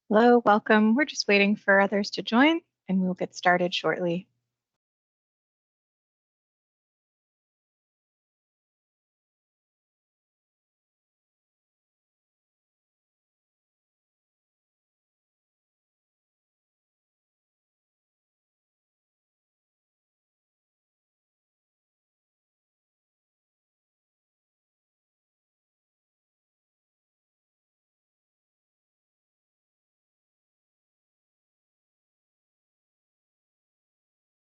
Hello, welcome. We're just waiting for others to join and we'll get started shortly.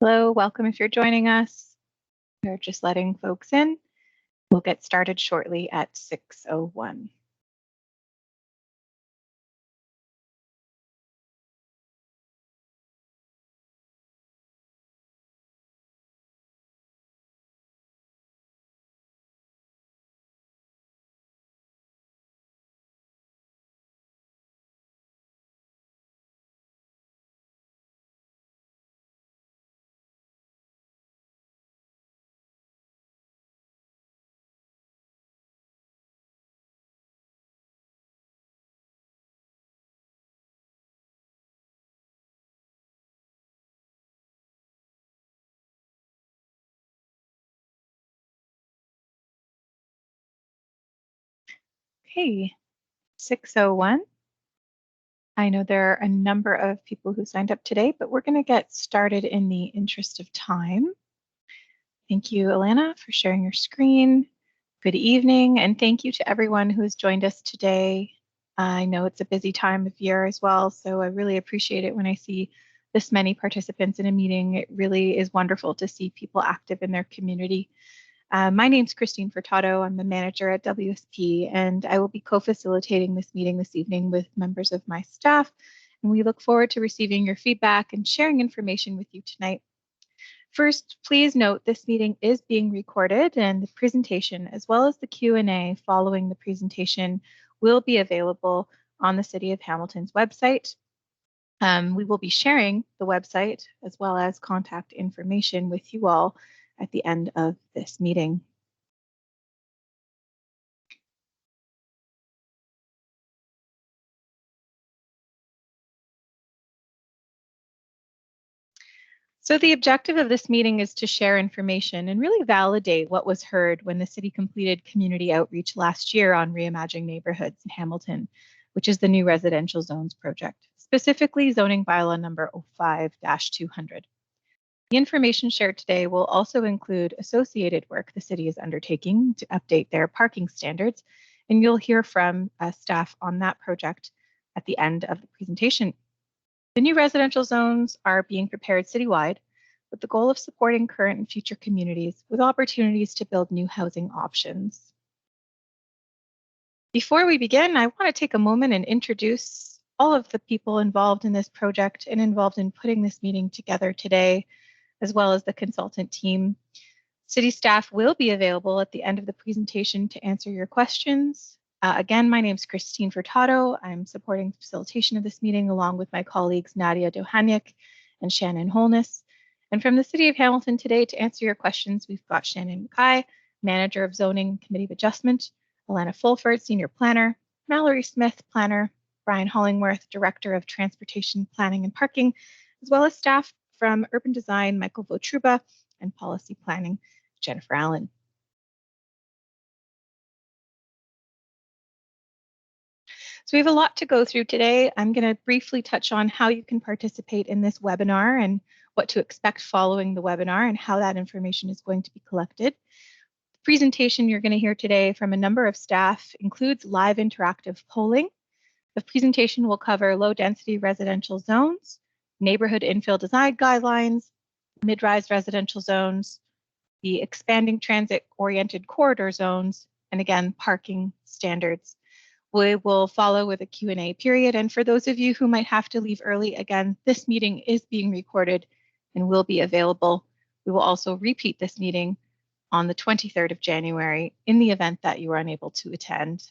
Hello, welcome if you're joining us. We're just letting folks in. We'll get started shortly at 6:01. Okay, 6:01. I know there are a number of people who signed up today, but we're going to get started in the interest of time. Thank you, Alana, for sharing your screen. Good evening, and thank you to everyone who has joined us today. I know it's a busy time of year as well, so I really appreciate it when I see this many participants in a meeting. It really is wonderful to see people active in their community. My name's Christine Furtado. I'm the manager at WSP, and I will be co-facilitating this meeting this evening with members of my staff, and we look forward to receiving your feedback and sharing information with you tonight. First, please note this meeting is being recorded and the presentation, as well as the Q&A following the presentation, will be available on the City of Hamilton's website. We will be sharing the website as well as contact information with you all at the end of this meeting. So the objective of this meeting is to share information and really validate what was heard when the city completed community outreach last year on Reimagining Neighbourhoods in Hamilton, which is the new residential zones project, specifically zoning bylaw number 05-200. The information shared today will also include associated work the city is undertaking to update their parking standards, and you'll hear from staff on that project at the end of the presentation. The new residential zones are being prepared citywide with the goal of supporting current and future communities with opportunities to build new housing options. Before we begin, I want to take a moment and introduce all of the people involved in this project and involved in putting this meeting together today, as well as the consultant team. City staff will be available at the end of the presentation to answer your questions. Again, my name is Christine Furtado. I'm supporting facilitation of this meeting along with my colleagues Nadia Dohaniak and Shannon Holness. And from the City of Hamilton today to answer your questions, we've got Shannon Mackay, Manager of Zoning Committee of Adjustment, Alana Fulford, Senior Planner, Mallory Smith, Planner, Brian Hollingworth, Director of Transportation, Planning and Parking, as well as staff from Urban Design, Michael Votruba, and Policy Planning, Jennifer Allen. So we have a lot to go through today. I'm going to briefly touch on how you can participate in this webinar and what to expect following the webinar and how that information is going to be collected. The presentation you're going to hear today from a number of staff includes live interactive polling. The presentation will cover low-density residential zones, neighborhood infill design guidelines, mid-rise residential zones, the expanding transit-oriented corridor zones, and again, parking standards. We will follow with a Q&A period, and for those of you who might have to leave early, again, this meeting is being recorded and will be available. We will also repeat this meeting on the 23rd of January in the event that you are unable to attend.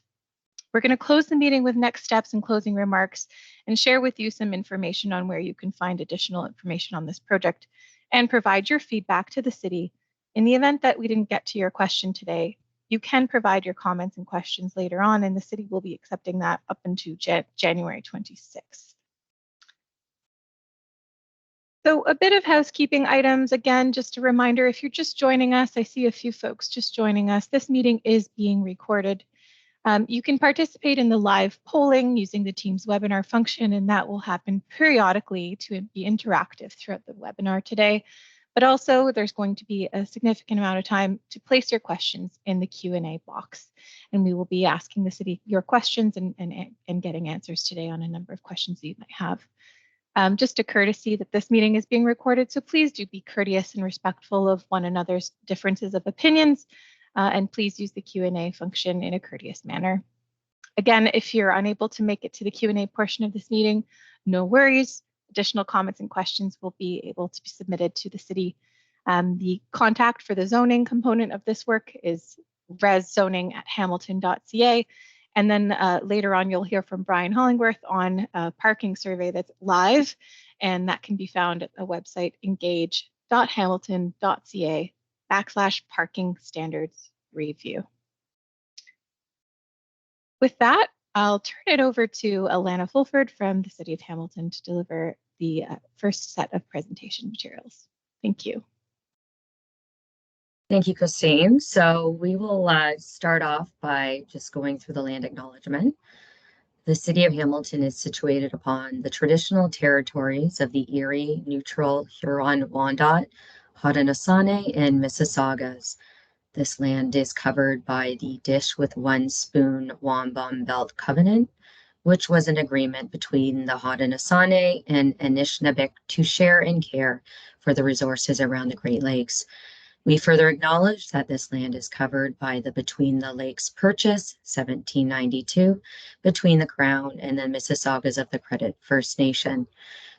We're going to close the meeting with next steps and closing remarks and share with you some information on where you can find additional information on this project and provide your feedback to the city in the event that we didn't get to your question today You can provide your comments and questions later on, and the city will be accepting that up until January 26th. So a bit of housekeeping items. Again, just a reminder, if you're just joining us, I see a few folks just joining us. This meeting is being recorded. You can participate in the live polling using the Teams webinar function, and that will happen periodically to be interactive throughout the webinar today. But also, there's going to be a significant amount of time to place your questions in the Q&A box. And we will be asking the city your questions and getting answers today on a number of questions that you might have. Just a courtesy that this meeting is being recorded, so please do be courteous and respectful of one another's differences of opinions, and please use the Q&A function in a courteous manner. Again, if you're unable to make it to the Q&A portion of this meeting, no worries. Additional comments and questions will be able to be submitted to the city. The contact for the zoning component of this work is reszoning@hamilton.ca. And then later on, you'll hear from Brian Hollingworth on a parking survey that's live, and that can be found at the website engage.hamilton.ca/parking standards review. With that, I'll turn it over to Alana Fulford from the City of Hamilton to deliver the first set of presentation materials. Thank you. Thank you, Christine. So we will start off by just going through the land acknowledgement. The City of Hamilton is situated upon the traditional territories of the Erie, Neutral, Huron-Wendat, Haudenosaunee, and Mississaugas. This land is covered by the Dish with One Spoon Wampum Belt Covenant, which was an agreement between the Haudenosaunee and Anishinaabeg to share and care for the resources around the Great Lakes. We further acknowledge that this land is covered by the Between the Lakes Purchase, 1792, between the Crown and the Mississaugas of the Credit First Nation.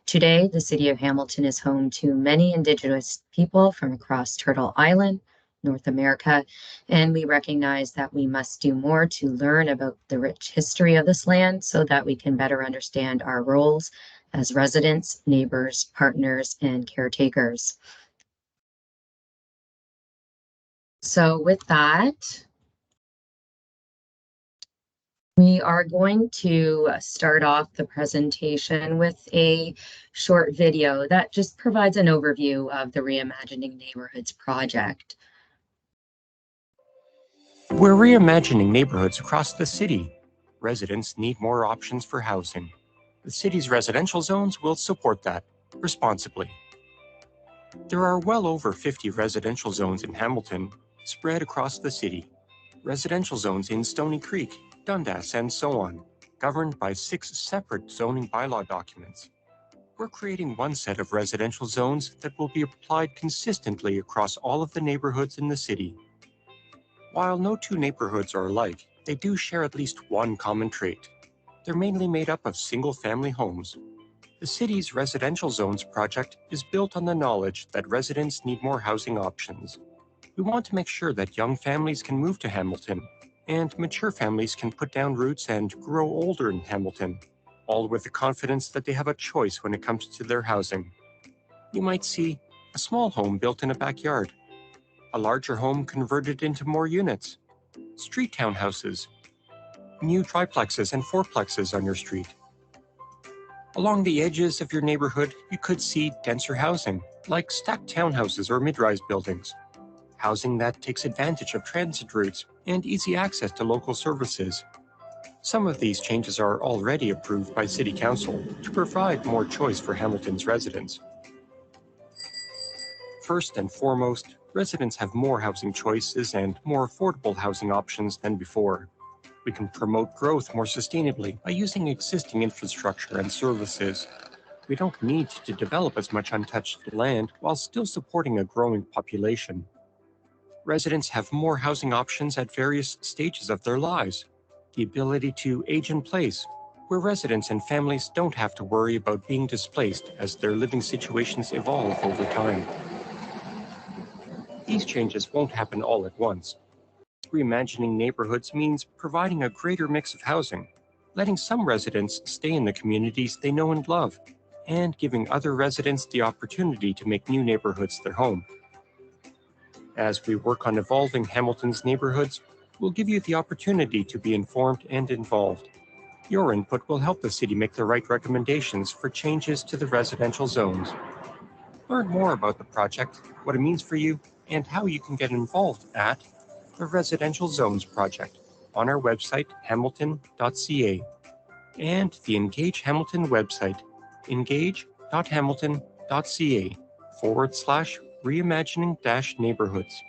Today, the City of Hamilton is home to many Indigenous people from across Turtle Island, North America, and we recognize that we must do more to learn about the rich history of this land so that we can better understand our roles as residents, neighbors, partners, and caretakers. So with that, we are going to start off the presentation with a short video that just provides an overview of the Reimagining Neighborhoods project. We're reimagining neighborhoods across the city. Residents need more options for housing. The city's residential zones will support that responsibly. There are well over 50 residential zones in Hamilton, spread across the city. Residential zones in Stony Creek, Dundas, and so on, governed by 6 separate zoning bylaw documents. We're creating one set of residential zones that will be applied consistently across all of the neighborhoods in the city. While no two neighborhoods are alike, they do share at least one common trait. They're mainly made up of single-family homes. The city's residential zones project is built on the knowledge that residents need more housing options. We want to make sure that young families can move to Hamilton, and mature families can put down roots and grow older in Hamilton, all with the confidence that they have a choice when it comes to their housing. You might see a small home built in a backyard, a larger home converted into more units, street townhouses, new triplexes and fourplexes on your street. Along the edges of your neighborhood, you could see denser housing, like stacked townhouses or mid-rise buildings. Housing that takes advantage of transit routes and easy access to local services. Some of these changes are already approved by City Council to provide more choice for Hamilton's residents. First and foremost, residents have more housing choices and more affordable housing options than before. We can promote growth more sustainably by using existing infrastructure and services. We don't need to develop as much untouched land while still supporting a growing population. Residents have more housing options at various stages of their lives. The ability to age in place, where residents and families don't have to worry about being displaced as their living situations evolve over time. These changes won't happen all at once. Reimagining neighborhoods means providing a greater mix of housing, letting some residents stay in the communities they know and love, and giving other residents the opportunity to make new neighborhoods their home. As we work on evolving Hamilton's neighborhoods, will give you the opportunity to be informed and involved. Your input will help the city make the right recommendations for changes to the residential zones. Learn more about the project, what it means for you, and how you can get involved at the Residential Zones Project on our website, hamilton.ca, and the Engage Hamilton website, engage.hamilton.ca/reimagining-neighborhoods.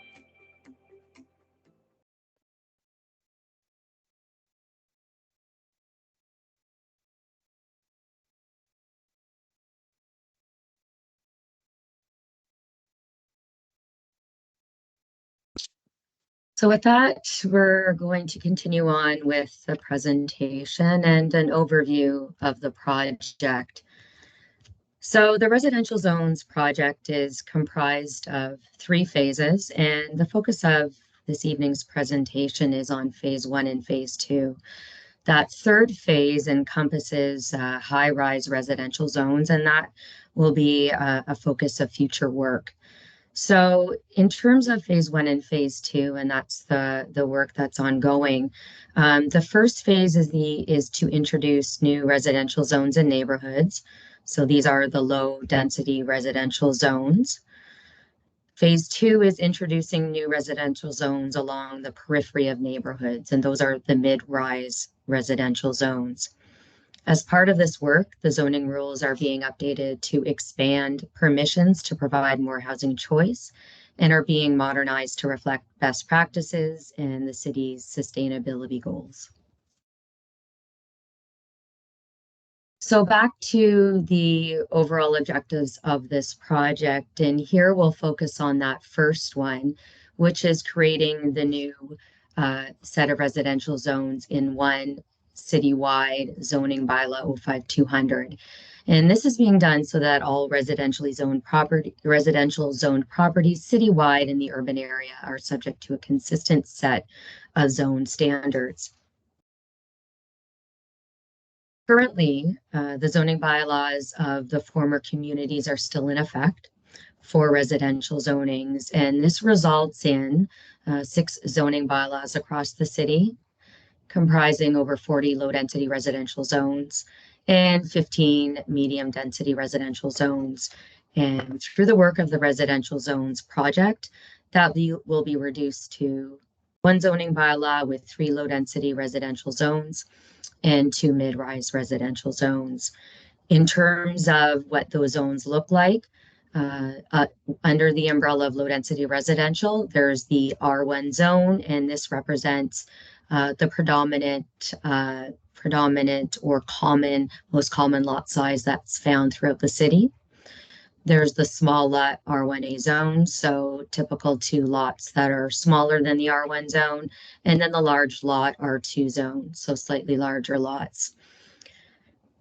So with that, we're going to continue on with the presentation and an overview of the project. So the Residential Zones project is comprised of 3 phases, and the focus of this evening's presentation is on phase 1 and phase 2. That third phase encompasses high-rise residential zones, and that will be a focus of future work. So in terms of phase 1 and phase 2, and that's the work that's ongoing, the first phase is to introduce new residential zones and neighborhoods. So these are the low density residential zones. Phase 2 is introducing new residential zones along the periphery of neighborhoods, and those are the mid-rise residential zones. As part of this work, the zoning rules are being updated to expand permissions to provide more housing choice and are being modernized to reflect best practices and the city's sustainability goals. So back to the overall objectives of this project, and here we'll focus on that first one, which is creating the new set of residential zones in one citywide zoning bylaw 05200. And this is being done so that all residential zoned properties citywide in the urban area are subject to a consistent set of zone standards. Currently, the zoning bylaws of the former communities are still in effect for residential zonings, and this results in 6 zoning bylaws across the city, comprising over 40 low-density residential zones and 15 medium-density residential zones. And through the work of the Residential Zones project, that will be reduced to 1 zoning bylaw with 3 low-density residential zones and 2 mid-rise residential zones. In terms of what those zones look like, under the umbrella of low-density residential, there's the R1 zone, and this represents the predominant or most common lot size that's found throughout the city. There's the small lot R1A zone, so typical to lots that are smaller than the R1 zone, and then the large lot R2 zone, so slightly larger lots.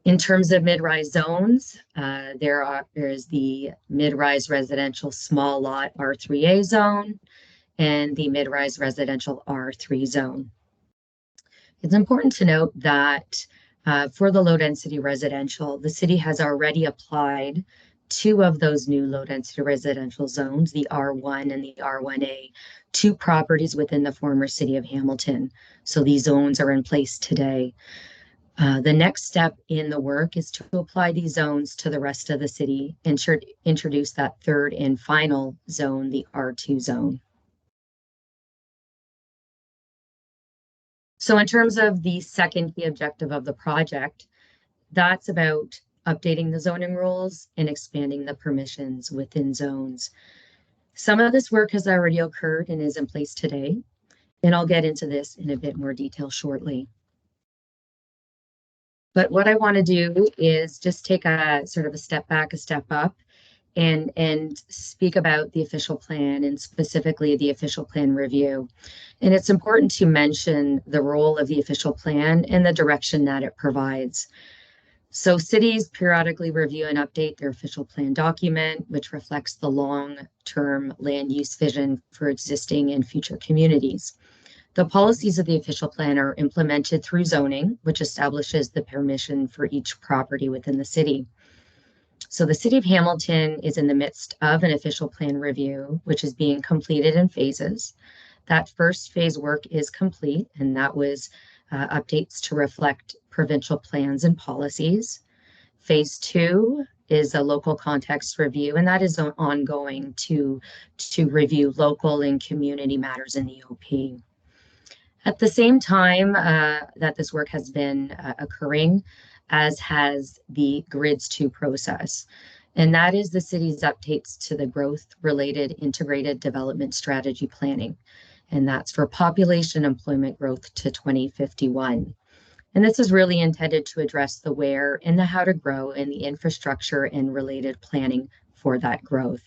In terms of mid-rise zones, there is the mid-rise residential small lot R3A zone and the mid-rise residential R3 zone. It's important to note that for the low-density residential, the city has already applied 2 of those new low-density residential zones, the R1 and the R1A, to properties within the former city of Hamilton. So these zones are in place today. The next step in the work is to apply these zones to the rest of the city and introduce that third and final zone, the R2 zone. So in terms of the second key objective of the project, that's about updating the zoning rules and expanding the permissions within zones. Some of this work has already occurred and is in place today, and I'll get into this in a bit more detail shortly. But what I want to do is just take a sort of a step back, a step up, and speak about the official plan and specifically the official plan review. And it's important to mention the role of the official plan and the direction that it provides. So cities periodically review and update their official plan document, which reflects the long-term land use vision for existing and future communities. The policies of the official plan are implemented through zoning, which establishes the permission for each property within the city. So the city of Hamilton is in the midst of an official plan review, which is being completed in phases. That first phase work is complete, and that was updates to reflect provincial plans and policies. Phase 2 is a local context review, and that is ongoing to review local and community matters in the OP. At the same time that this work has been occurring, as has the Grids 2 process. And that is the city's updates to the growth-related integrated development strategy planning. And that's for population employment growth to 2051. And this is really intended to address the where and the how to grow and the infrastructure and related planning for that growth.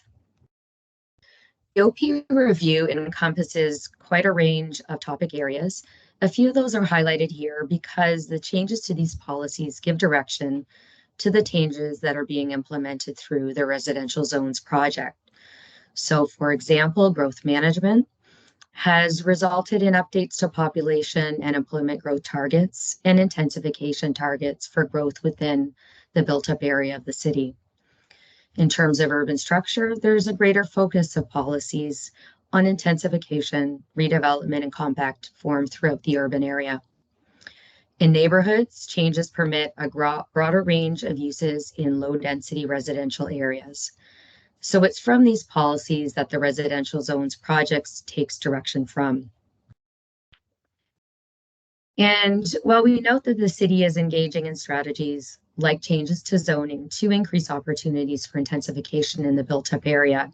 The OP review encompasses quite a range of topic areas. A few of those are highlighted here because the changes to these policies give direction to the changes that are being implemented through the residential zones project. So, for example, growth management has resulted in updates to population and employment growth targets and intensification targets for growth within the built-up area of the city. In terms of urban structure, there's a greater focus of policies on intensification, redevelopment, and compact form throughout the urban area. In neighborhoods, changes permit a broader range of uses in low-density residential areas. So it's from these policies that the residential zones projects takes direction from. And while we note that the city is engaging in strategies like changes to zoning to increase opportunities for intensification in the built-up area,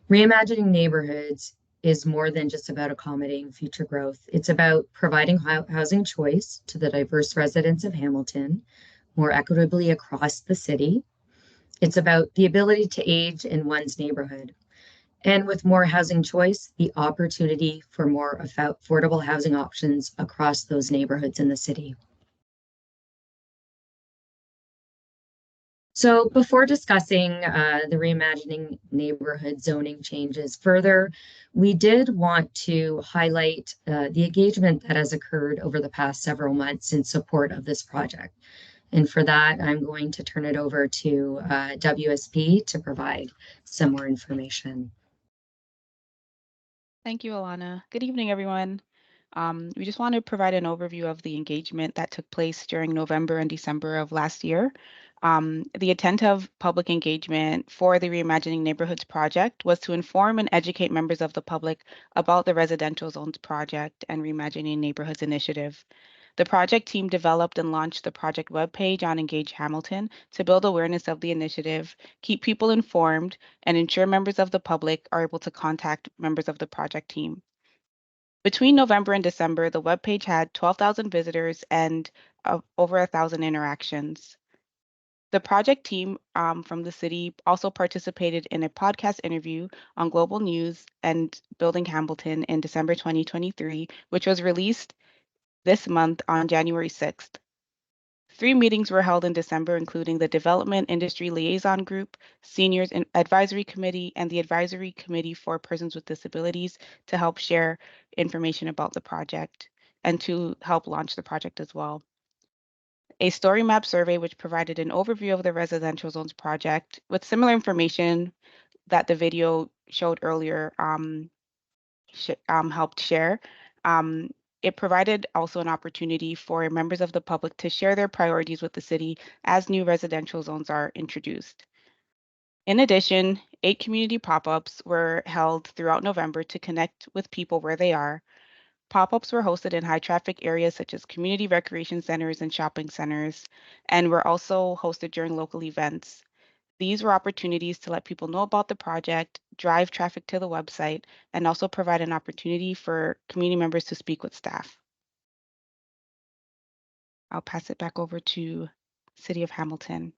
reimagining neighborhoods is more than just about accommodating future growth. It's about providing housing choice to the diverse residents of Hamilton more equitably across the city. It's about the ability to age in one's neighborhood. And with more housing choice, the opportunity for more affordable housing options across those neighborhoods in the city. So before discussing the reimagining neighborhood zoning changes further, we did want to highlight the engagement that has occurred over the past several months in support of this project. And for that, I'm going to turn it over to WSP to provide some more information. Thank you, Alana. Good evening, everyone. We just want to provide an overview of the engagement that took place during November and December of last year. The intent of public engagement for the Reimagining Neighborhoods project was to inform and educate members of the public about the Residential Zones project and Reimagining Neighborhoods initiative. The project team developed and launched the project webpage on Engage Hamilton to build awareness of the initiative, keep people informed, and ensure members of the public are able to contact members of the project team. Between November and December, the webpage had 12,000 visitors and over 1,000 interactions. The project team from the city also participated in a podcast interview on Global News and Building Hamilton in December 2023, which was released this month on January 6th. 3 meetings were held in December, including the Development Industry Liaison Group, Seniors Advisory Committee, and the Advisory Committee for Persons with Disabilities to help share information about the project and to help launch the project as well. A story map survey, which provided an overview of the Residential Zones project with similar information that the video showed earlier helped share. It provided also an opportunity for members of the public to share their priorities with the city as new residential zones are introduced. In addition, 8 community pop-ups were held throughout November to connect with people where they are. Pop-ups were hosted in high-traffic areas such as community recreation centers and shopping centers, and were also hosted during local events. These were opportunities to let people know about the project, drive traffic to the website, and also provide an opportunity for community members to speak with staff. I'll pass it back over to City of Hamilton.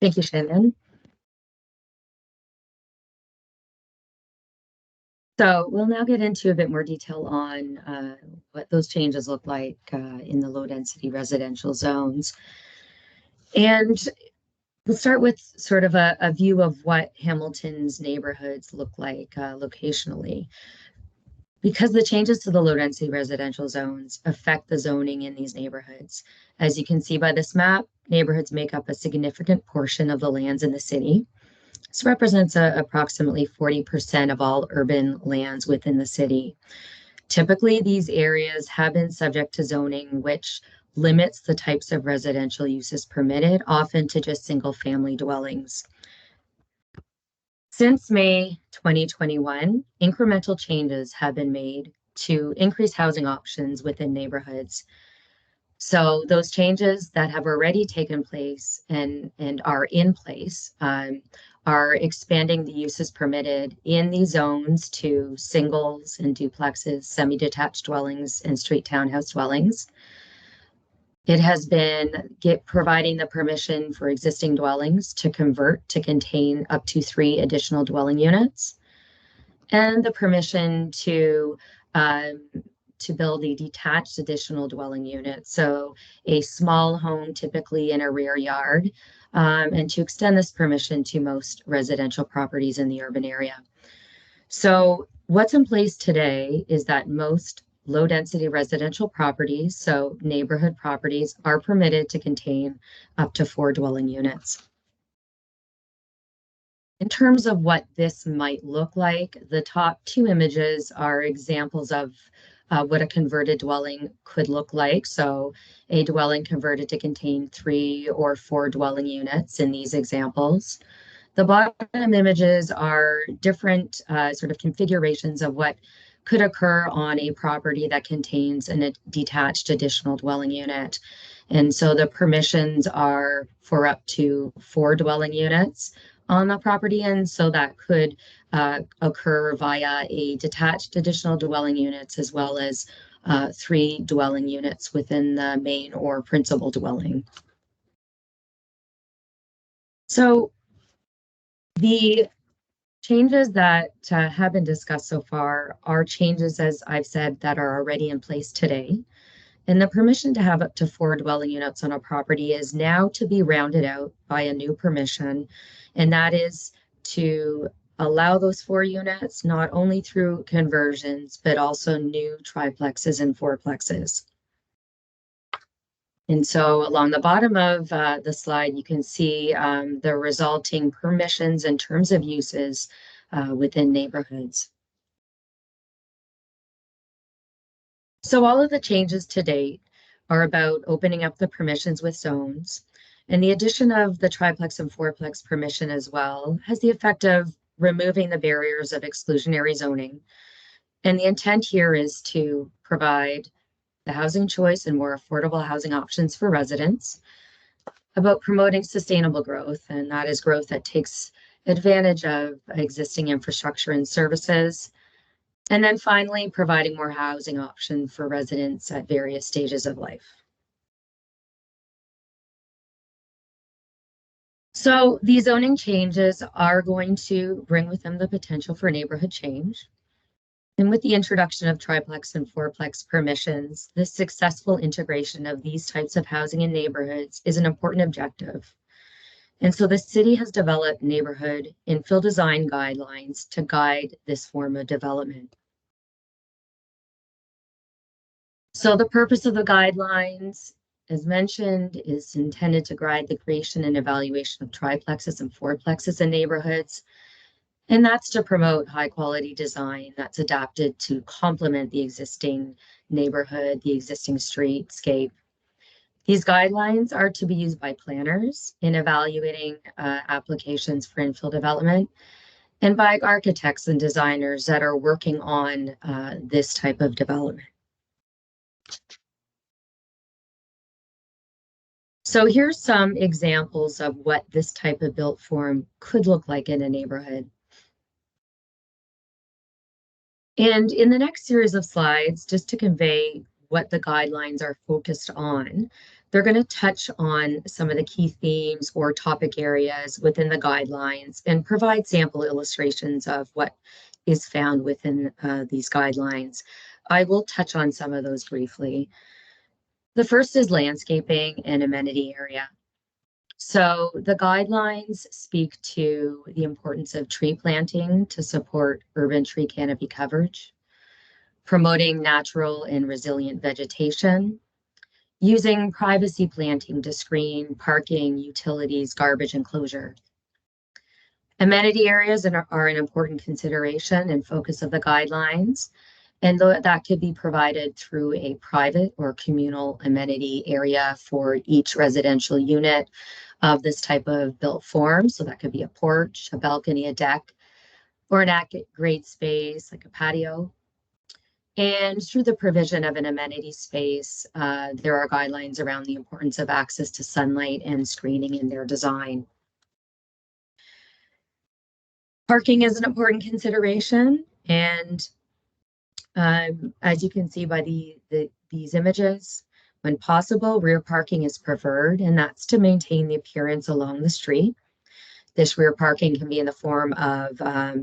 Thank you, Shannon. So we'll now get into a bit more detail on what those changes look like in the low-density residential zones. And we'll start with sort of a view of what Hamilton's neighborhoods look like locationally. Because the changes to the low-density residential zones affect the zoning in these neighborhoods. As you can see by this map, neighborhoods make up a significant portion of the lands in the city. This represents approximately 40% of all urban lands within the city. Typically, these areas have been subject to zoning, which limits the types of residential uses permitted, often to just single-family dwellings. Since May 2021, incremental changes have been made to increase housing options within neighborhoods. So those changes that have already taken place and are in place are expanding the uses permitted in these zones to singles and duplexes, semi-detached dwellings, and street townhouse dwellings. It has been providing the permission for existing dwellings to convert to contain up to 3 additional dwelling units, and the permission to build a detached additional dwelling unit. So a small home, typically in a rear yard, and to extend this permission to most residential properties in the urban area. So what's in place today is that most low density residential properties, so neighborhood properties, are permitted to contain up to 4 dwelling units. In terms of what this might look like, the top 2 images are examples of what a converted dwelling could look like. So a dwelling converted to contain 3 or 4 dwelling units in these examples. The bottom images are different sort of configurations of what could occur on a property that contains a detached additional dwelling unit. And so the permissions are for up to 4 dwelling units on the property, and so that could occur via a detached additional dwelling units, as well as 3 dwelling units within the main or principal dwelling. So the changes that have been discussed so far are changes, as I've said, that are already in place today. And the permission to have up to 4 dwelling units on a property is now to be rounded out by a new permission, and that is to allow those 4 units not only through conversions, but also new triplexes and fourplexes. And so along the bottom of the slide, you can see the resulting permissions and terms of uses within neighborhoods. So all of the changes to date are about opening up the permissions with zones, and the addition of the triplex and fourplex permission as well has the effect of removing the barriers of exclusionary zoning. And the intent here is to provide the housing choice and more affordable housing options for residents, about promoting sustainable growth, and that is growth that takes advantage of existing infrastructure and services. And then finally, providing more housing options for residents at various stages of life. So these zoning changes are going to bring with them the potential for neighborhood change. And with the introduction of triplex and fourplex permissions, this successful integration of these types of housing in neighborhoods is an important objective. And so the city has developed neighborhood infill design guidelines to guide this form of development. So the purpose of the guidelines, as mentioned, is intended to guide the creation and evaluation of triplexes and fourplexes in neighborhoods. And that's to promote high quality design that's adapted to complement the existing neighborhood, the existing streetscape. These guidelines are to be used by planners in evaluating applications for infill development, and by architects and designers that are working on this type of development. So here's some examples of what this type of built form could look like in a neighborhood. And in the next series of slides, just to convey what the guidelines are focused on, they're going to touch on some of the key themes or topic areas within the guidelines and provide sample illustrations of what is found within these guidelines. I will touch on some of those briefly. The first is landscaping and amenity area. So the guidelines speak to the importance of tree planting to support urban tree canopy coverage, promoting natural and resilient vegetation, using privacy planting to screen parking, utilities, garbage enclosure. Amenity areas are an important consideration and focus of the guidelines, and that could be provided through a private or communal amenity area for each residential unit of this type of built form. So that could be a porch, a balcony, a deck, or an at-grade space like a patio. And through the provision of an amenity space, there are guidelines around the importance of access to sunlight and screening in their design. Parking is an important consideration, and as you can see by these images, when possible, rear parking is preferred, and that's to maintain the appearance along the street. This rear parking can be in the form of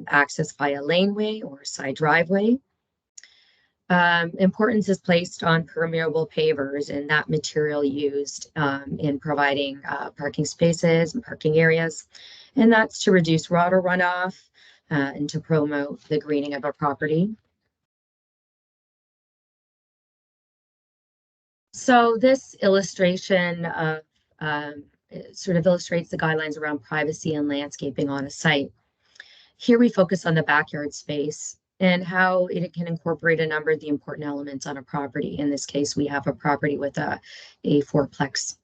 access via laneway or side driveway. Importance is placed on permeable pavers and that material used in providing parking spaces and parking areas. And that's to reduce water runoff and to promote the greening of a property. So this illustration of sort of illustrates the guidelines around privacy and landscaping on a site. Here we focus on the backyard space and how it can incorporate a number of the important elements on a property. In this case, we have a property with a fourplex.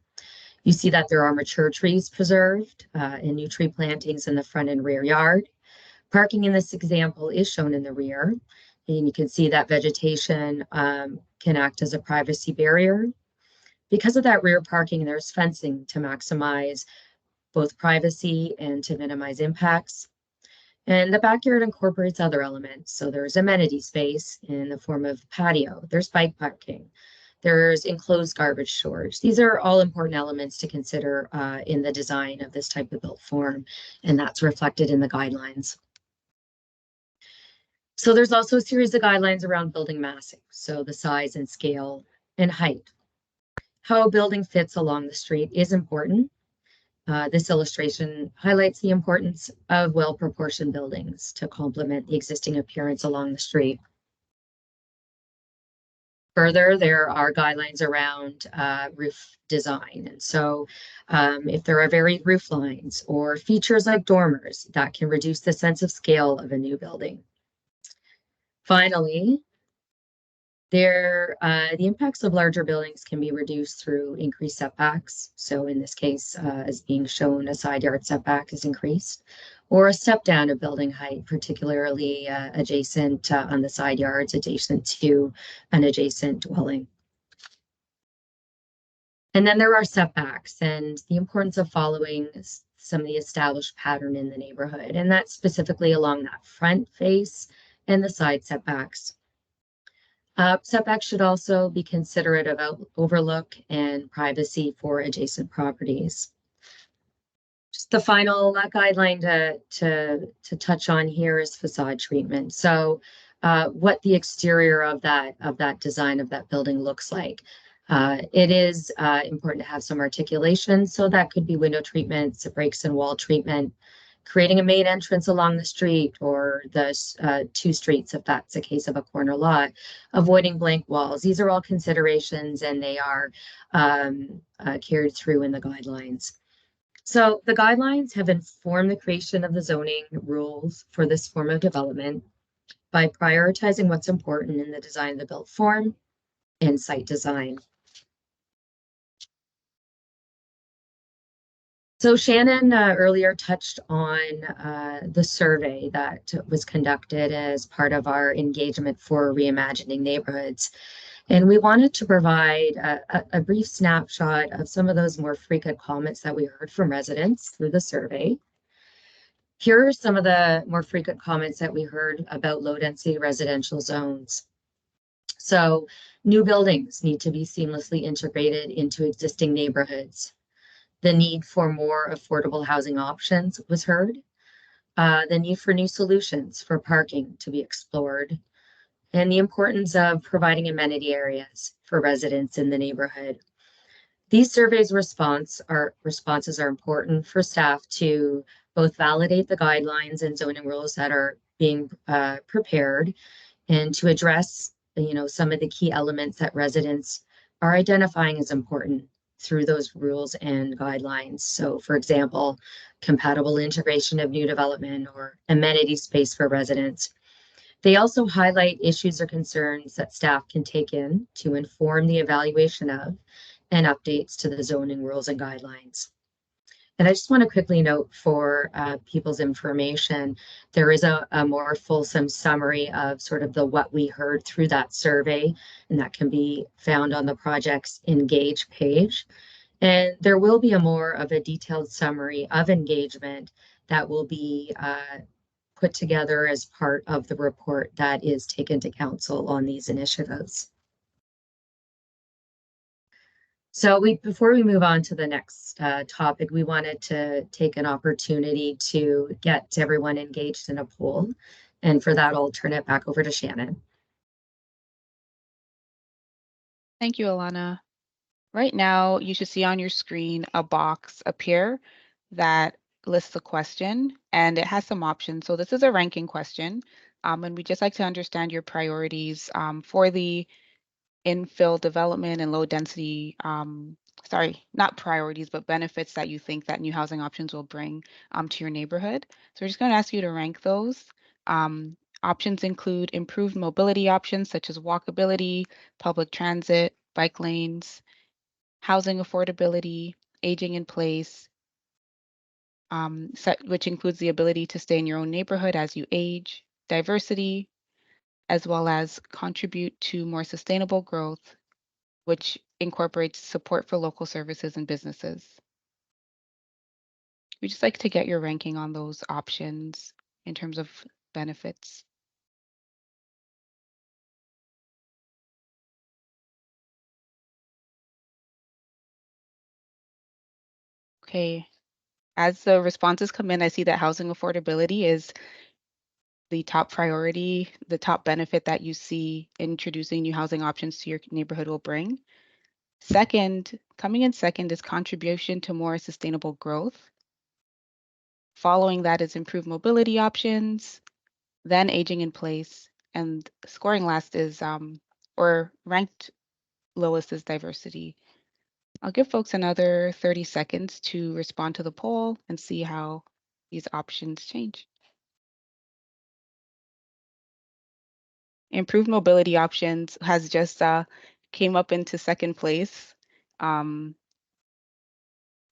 You see that there are mature trees preserved and new tree plantings in the front and rear yard. Parking in this example is shown in the rear, and you can see that vegetation can act as a privacy barrier. Because of that rear parking, there's fencing to maximize both privacy and to minimize impacts. And the backyard incorporates other elements. So there's amenity space in the form of patio. There's bike parking. There's enclosed garbage storage. These are all important elements to consider in the design of this type of built form, and that's reflected in the guidelines. So there's also a series of guidelines around building massing. So the size and scale and height. How a building fits along the street is important. This illustration highlights the importance of well-proportioned buildings to complement the existing appearance along the street. Further, there are guidelines around roof design. And so if there are varied roof lines or features like dormers, that can reduce the sense of scale of a new building. Finally, the impacts of larger buildings can be reduced through increased setbacks. So in this case, as being shown, a side yard setback is increased, or a step down of building height, particularly adjacent on the side yards, adjacent to an adjacent dwelling. And then there are setbacks and the importance of following some of the established pattern in the neighborhood, and that's specifically along that front face and the side setbacks. Setbacks should also be considerate of overlook and privacy for adjacent properties. Just the final guideline to touch on here is facade treatment. So what the exterior of that design of that building looks like. It is important to have some articulation. So that could be window treatments, breaks and wall treatment, creating a main entrance along the street or the two streets if that's a case of a corner lot, avoiding blank walls. These are all considerations and they are carried through in the guidelines. So the guidelines have informed the creation of the zoning rules for this form of development by prioritizing what's important in the design of the built form and site design. So Shannon earlier touched on the survey that was conducted as part of our engagement for Reimagining Neighborhoods. And we wanted to provide a brief snapshot of some of those more frequent comments that we heard from residents through the survey. Here are some of the more frequent comments that we heard about low density residential zones. So new buildings need to be seamlessly integrated into existing neighborhoods. The need for more affordable housing options was heard. The need for new solutions for parking to be explored, and the importance of providing amenity areas for residents in the neighborhood. These surveys responses are important for staff to both validate the guidelines and zoning rules that are being prepared and to address some of the key elements that residents are identifying as important through those rules and guidelines. So for example, compatible integration of new development or amenity space for residents. They also highlight issues or concerns that staff can take in to inform the evaluation of and updates to the zoning rules and guidelines. And I just want to quickly note for people's information, there is a more fulsome summary of sort of the what we heard through that survey, and that can be found on the project's Engage page. And there will be a more of a detailed summary of engagement that will be put together as part of the report that is taken to council on these initiatives. So before we move on to the next topic, we wanted to take an opportunity to get everyone engaged in a poll. And for that, I'll turn it back over to Shannon. Thank you, Alana. Right now, you should see on your screen a box appear that lists the question, and it has some options. So this is a ranking question, and we'd just like to understand your priorities for the infill development and low density, sorry, not priorities, but benefits that you think that new housing options will bring to your neighborhood. So we're just going to ask you to rank those. Options include improved mobility options such as walkability, public transit, bike lanes, housing affordability, aging in place, which includes the ability to stay in your own neighborhood as you age, diversity, as well as contribute to more sustainable growth, which incorporates support for local services and businesses. We just like to get your ranking on those options in terms of benefits. Okay, as the responses come in, I see that housing affordability is the top priority, the top benefit that you see introducing new housing options to your neighborhood will bring. Second, coming in second is contribution to more sustainable growth. Following that is improved mobility options, then aging in place, and scoring last is, or ranked lowest is diversity. I'll give folks another 30 seconds to respond to the poll and see how these options change. Improved mobility options has just came up into second place,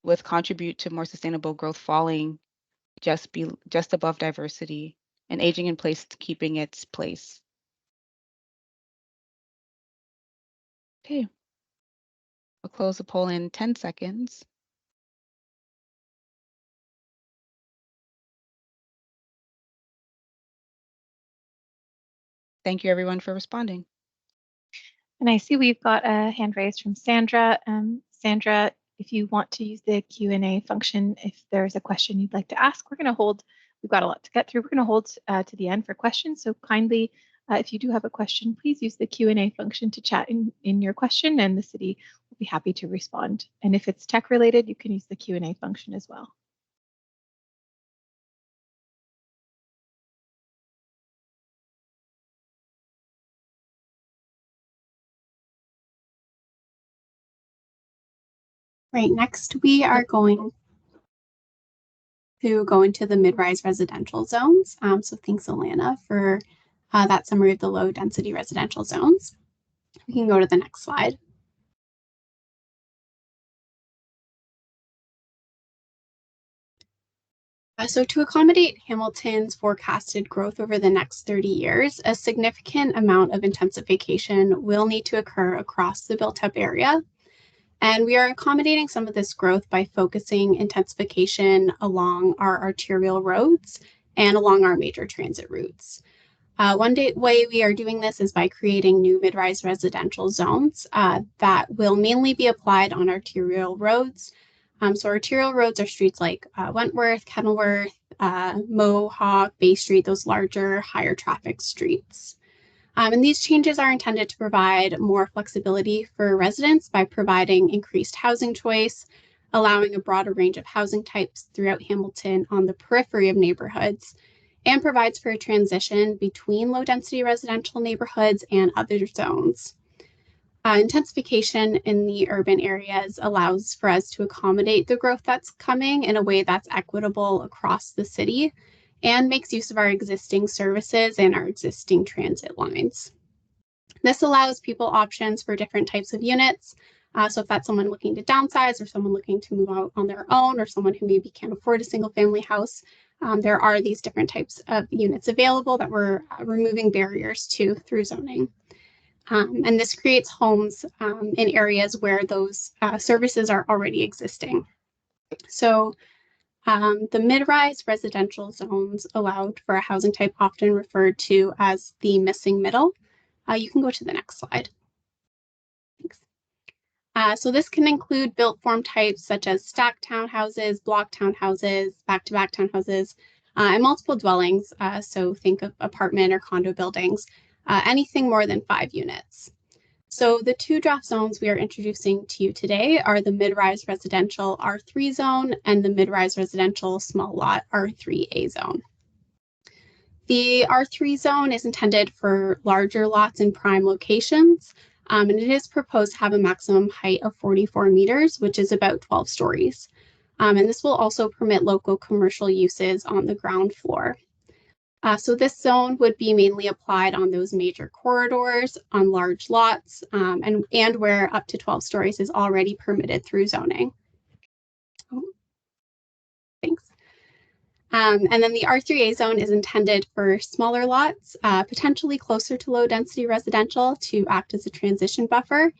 with contribute to more sustainable growth falling just above diversity, and aging in place keeping its place. Okay, I'll close the poll in 10 seconds. Thank you everyone for responding. And I see we've got a hand raised from Sandra. Sandra, if you want to use the Q&A function, if there's a question you'd like to ask, we're going to hold, we've got a lot to get through. We're going to hold to the end for questions. So kindly, if you do have a question, please use the Q&A function to chat in your question, and the city will be happy to respond. And if it's tech related, you can use the Q&A function as well. Right, next we are going to go into the mid-rise residential zones. So thanks, Alana, for that summary of the low density residential zones. We can go to the next slide. So to accommodate Hamilton's forecasted growth over the next 30 years, a significant amount of intensification will need to occur across the built-up area. And we are accommodating some of this growth by focusing intensification along our arterial roads and along our major transit routes. One way we are doing this is by creating new mid-rise residential zones that will mainly be applied on arterial roads. So arterial roads are streets like Wentworth, Kenilworth, Mohawk, Bay Street, those larger, higher traffic streets. And these changes are intended to provide more flexibility for residents by providing increased housing choice, allowing a broader range of housing types throughout Hamilton on the periphery of neighborhoods, and provides for a transition between low-density residential neighborhoods and other zones. Intensification in the urban areas allows for us to accommodate the growth that's coming in a way that's equitable across the city and makes use of our existing services and our existing transit lines. This allows people options for different types of units. So if that's someone looking to downsize or someone looking to move out on their own or someone who maybe can't afford a single family house, there are these different types of units available that we're removing barriers to through zoning. And this creates homes in areas where those services are already existing. So the mid-rise residential zones allowed for a housing type often referred to as the missing middle. You can go to the next slide. Thanks. So this can include built form types such as stacked townhouses, block townhouses, back-to-back townhouses, and multiple dwellings. So think of apartment or condo buildings, anything more than 5 units. So the 2 draft zones we are introducing to you today are the mid-rise residential R3 zone and the mid-rise residential small lot R3A zone. The R3 zone is intended for larger lots in prime locations, and it is proposed to have a maximum height of 44 meters, which is about 12 stories. And this will also permit local commercial uses on the ground floor. So this zone would be mainly applied on those major corridors, on large lots, and where up to 12 stories is already permitted through zoning. Oh, thanks. And then the R3A zone is intended for smaller lots, potentially closer to low density residential to act as a transition buffer.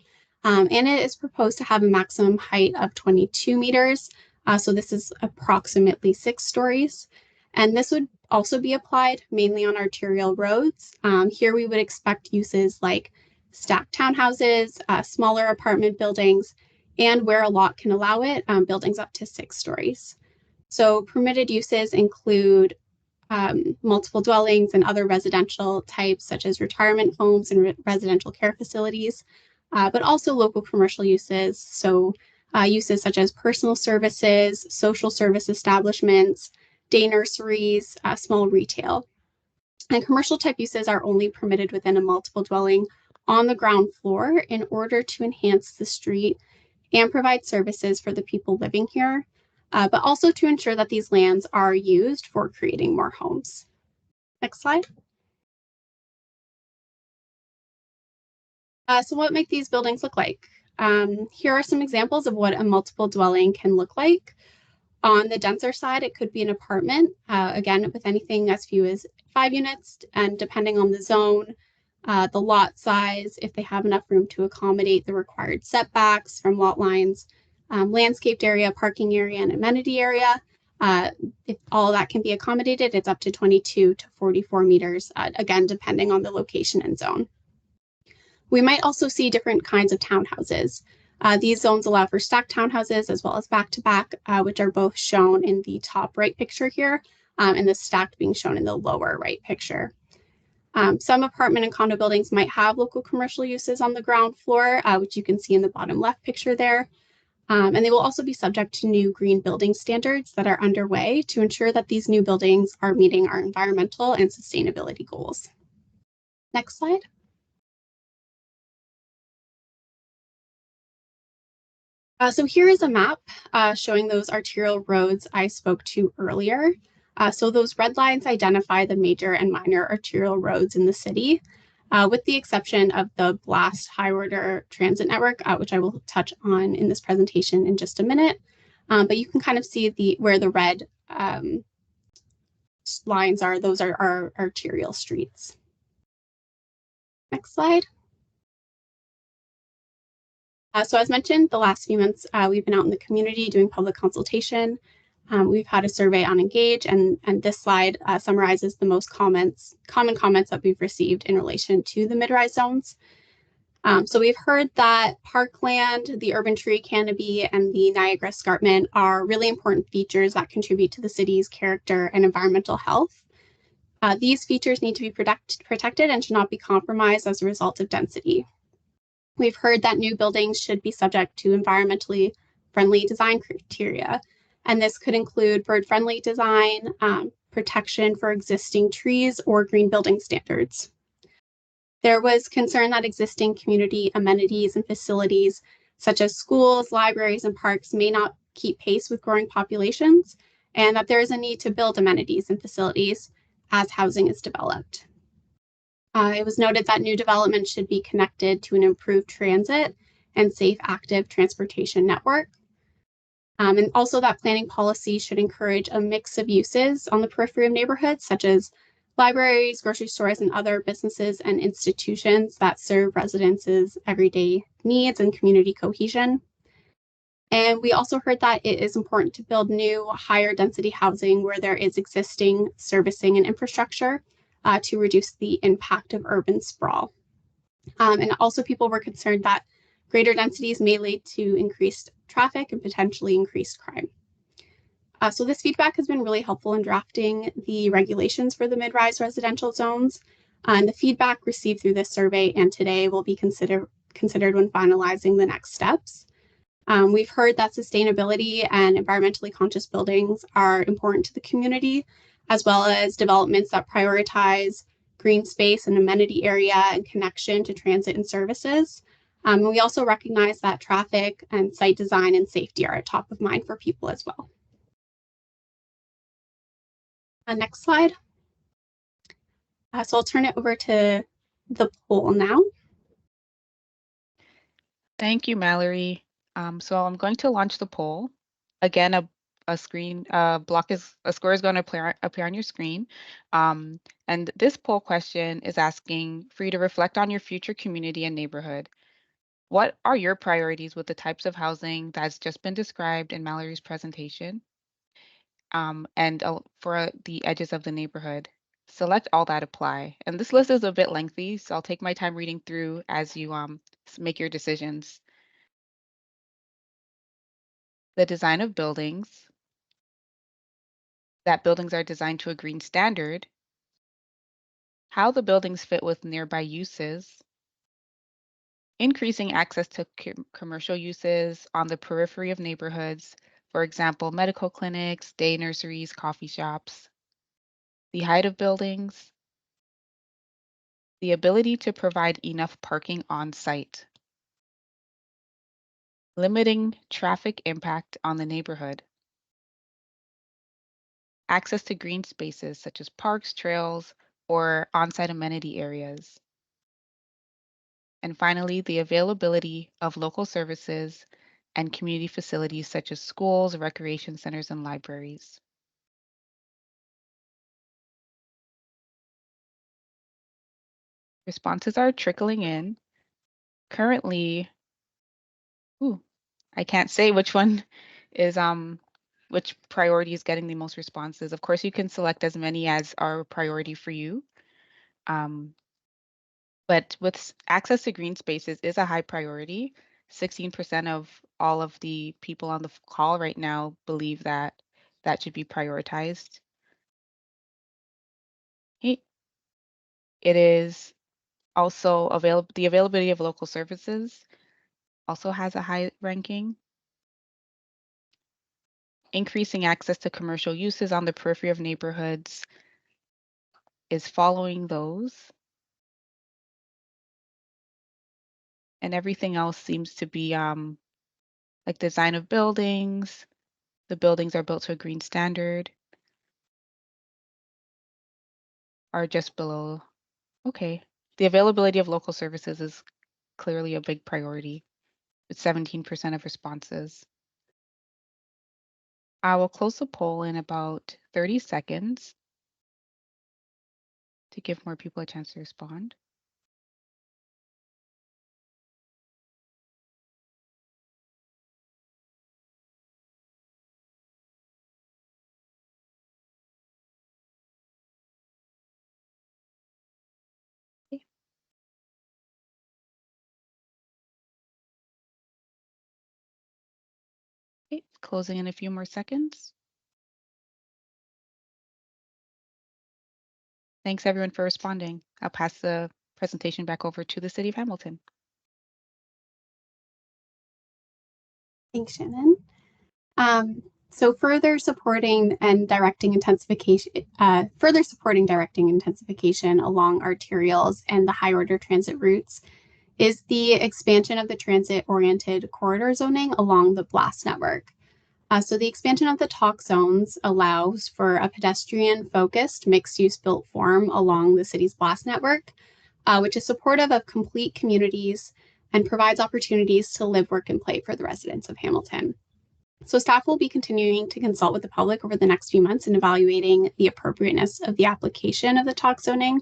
And it is proposed to have a maximum height of 22 meters. So this is approximately 6 stories. And this would also be applied mainly on arterial roads. Here we would expect uses like stacked townhouses, smaller apartment buildings, and where a lot can allow it, buildings up to 6 stories. So permitted uses include multiple dwellings and other residential types such as retirement homes and residential care facilities, but also local commercial uses. So uses such as personal services, social service establishments, day nurseries, small retail. And commercial type uses are only permitted within a multiple dwelling on the ground floor in order to enhance the street and provide services for the people living here, but also to ensure that these lands are used for creating more homes. Next slide. So what make these buildings look like? Here are some examples of what a multiple dwelling can look like. On the denser side, it could be an apartment, again, with anything as few as 5 units, and depending on the zone, the lot size, if they have enough room to accommodate the required setbacks from lot lines, landscaped area, parking area, and amenity area. If all that can be accommodated, it's up to 22 to 44 meters, again, depending on the location and zone. We might also see different kinds of townhouses. These zones allow for stacked townhouses as well as back-to-back, which are both shown in the top right picture here, and the stacked being shown in the lower right picture. Some apartment and condo buildings might have local commercial uses on the ground floor, which you can see in the bottom left picture there. And they will also be subject to new green building standards that are underway to ensure that these new buildings are meeting our environmental and sustainability goals. Next slide. So here is a map showing those arterial roads I spoke to earlier. So those red lines identify the major and minor arterial roads in the city, with the exception of the BLAST high order transit network, which I will touch on in this presentation in just a minute. But you can kind of see where the red lines are. Those are our arterial streets. Next slide. So as mentioned, the last few months, we've been out in the community doing public consultation. We've had a survey on Engage, and this slide summarizes the most common comments that we've received in relation to the mid-rise zones. So we've heard that parkland, the urban tree canopy, and the Niagara escarpment are really important features that contribute to the city's character and environmental health. These features need to be protected and should not be compromised as a result of density. We've heard that new buildings should be subject to environmentally friendly design criteria, and this could include bird-friendly design, protection for existing trees, or green building standards. There was concern that existing community amenities and facilities, such as schools, libraries, and parks, may not keep pace with growing populations, and that there is a need to build amenities and facilities as housing is developed. It was noted that new development should be connected to an improved transit and safe, active transportation network. And also that planning policy should encourage a mix of uses on the periphery of neighborhoods, such as libraries, grocery stores, and other businesses and institutions that serve residents' everyday needs and community cohesion. And we also heard that it is important to build new, higher density housing where there is existing servicing and infrastructure to reduce the impact of urban sprawl. And also people were concerned that greater densities may lead to increased traffic and potentially increased crime. So this feedback has been really helpful in drafting the regulations for the mid-rise residential zones. And the feedback received through this survey and today will be considered when finalizing the next steps. We've heard that sustainability and environmentally conscious buildings are important to the community, as well as developments that prioritize green space and amenity area and connection to transit and services. And we also recognize that traffic and site design and safety are top of mind for people as well. Next slide. So I'll turn it over to the poll now. Thank you, Mallory. So I'm going to launch the poll. Again, a score is going to appear on your screen. And this poll question is asking for you to reflect on your future community and neighborhood. What are your priorities with the types of housing that's just been described in Mallory's presentation? And for the edges of the neighborhood, select all that apply. And this list is a bit lengthy, so I'll take my time reading through as you make your decisions. The design of buildings, that buildings are designed to a green standard, how the buildings fit with nearby uses, increasing access to commercial uses on the periphery of neighborhoods, for example, medical clinics, day nurseries, coffee shops, the height of buildings, the ability to provide enough parking on site, limiting traffic impact on the neighborhood, access to green spaces such as parks, trails, or on-site amenity areas. And finally, the availability of local services and community facilities such as schools, recreation centers, and libraries. Responses are trickling in. Currently, I can't say which one is which priority is getting the most responses. Of course, you can select as many as are a priority for you. But with access to green spaces is a high priority. 16% of all of the people on the call right now believe that that should be prioritized. It is also the availability of local services also has a high ranking. Increasing access to commercial uses on the periphery of neighborhoods is following those. And everything else seems to be like design of buildings. The buildings are built to a green standard, are just below. Okay. The availability of local services is clearly a big priority with 17% of responses. I will close the poll in about 30 seconds to give more people a chance to respond. Okay, closing in a few more seconds. Thanks everyone for responding. I'll pass the presentation back over to the City of Hamilton. Thanks, Shannon. So further supporting directing intensification along arterials and the high order transit routes is the expansion of the transit-oriented corridor zoning along the BLAST network. So the expansion of the talk zones allows for a pedestrian-focused mixed-use built form along the city's BLAST network, which is supportive of complete communities and provides opportunities to live, work, and play for the residents of Hamilton. So staff will be continuing to consult with the public over the next few months in evaluating the appropriateness of the application of the talk zoning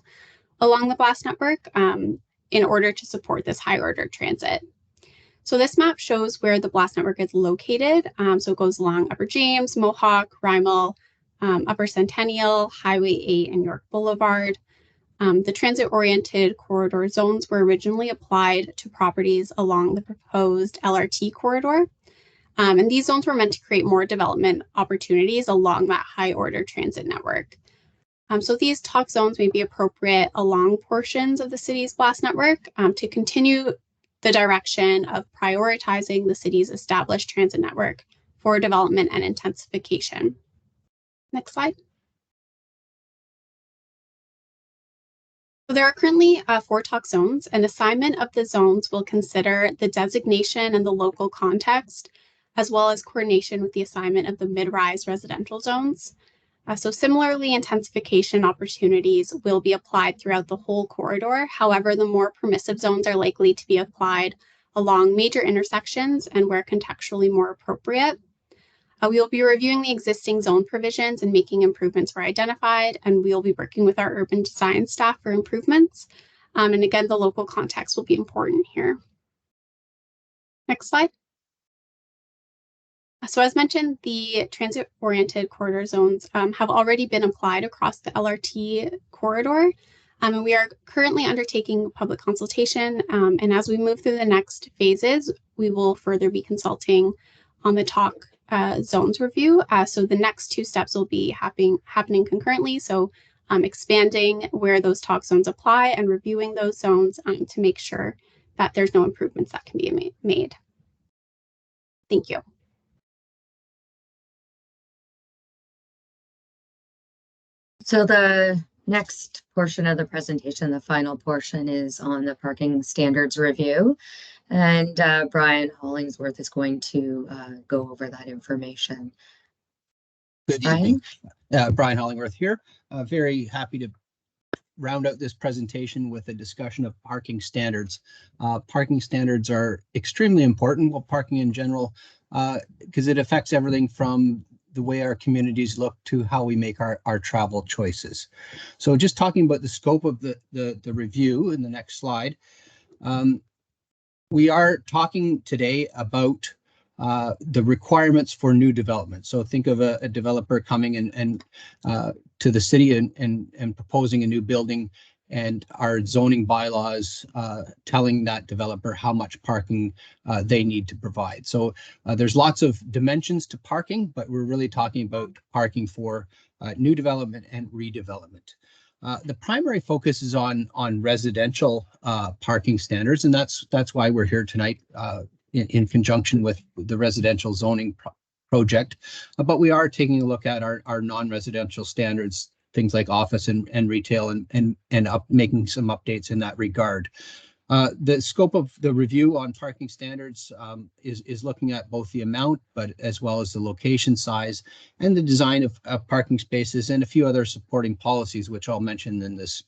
along the BLAST network in order to support this high order transit. So this map shows where the BLAST network is located. So it goes along Upper James, Mohawk, Rymal, Upper Centennial, Highway 8, and York Boulevard. The transit-oriented corridor zones were originally applied to properties along the proposed LRT corridor. And these zones were meant to create more development opportunities along that high order transit network. So these talk zones may be appropriate along portions of the city's BLAST network to continue the direction of prioritizing the city's established transit network for development and intensification. Next slide. So there are currently 4 talk zones, and assignment of the zones will consider the designation and the local context, as well as coordination with the assignment of the mid-rise residential zones. So similarly, intensification opportunities will be applied throughout the whole corridor. However, the more permissive zones are likely to be applied along major intersections and where contextually more appropriate. We will be reviewing the existing zone provisions and making improvements where identified, and we will be working with our urban design staff for improvements. And again, the local context will be important here. Next slide. So as mentioned, the transit-oriented corridor zones have already been applied across the LRT corridor. And we are currently undertaking public consultation. And as we move through the next phases, we will further be consulting on the talk zones review. So the next 2 steps will be happening concurrently. So expanding where those talk zones apply and reviewing those zones to make sure that there's no improvements that can be made. Thank you. So the next portion of the presentation, the final portion, is on the parking standards review. And Brian Hollingsworth is going to go over that information. Good evening. Brian Hollingworth here. Very happy to round out this presentation with a discussion of parking standards. Parking standards are extremely important, well, parking in general, because it affects everything from the way our communities look to how we make our travel choices. So just talking about the scope of the review in the next slide, we are talking today about the requirements for new development. So think of a developer coming and to the city and proposing a new building, and our zoning bylaws telling that developer how much parking they need to provide. So there's lots of dimensions to parking, but we're really talking about parking for new development and redevelopment. The primary focus is on residential parking standards, and that's why we're here tonight in conjunction with the residential zoning project. But we are taking a look at our non-residential standards, things like office and retail, and making some updates in that regard. The scope of the review on parking standards is looking at both the amount, but as well as the location size and the design of parking spaces and a few other supporting policies, which I'll mention in this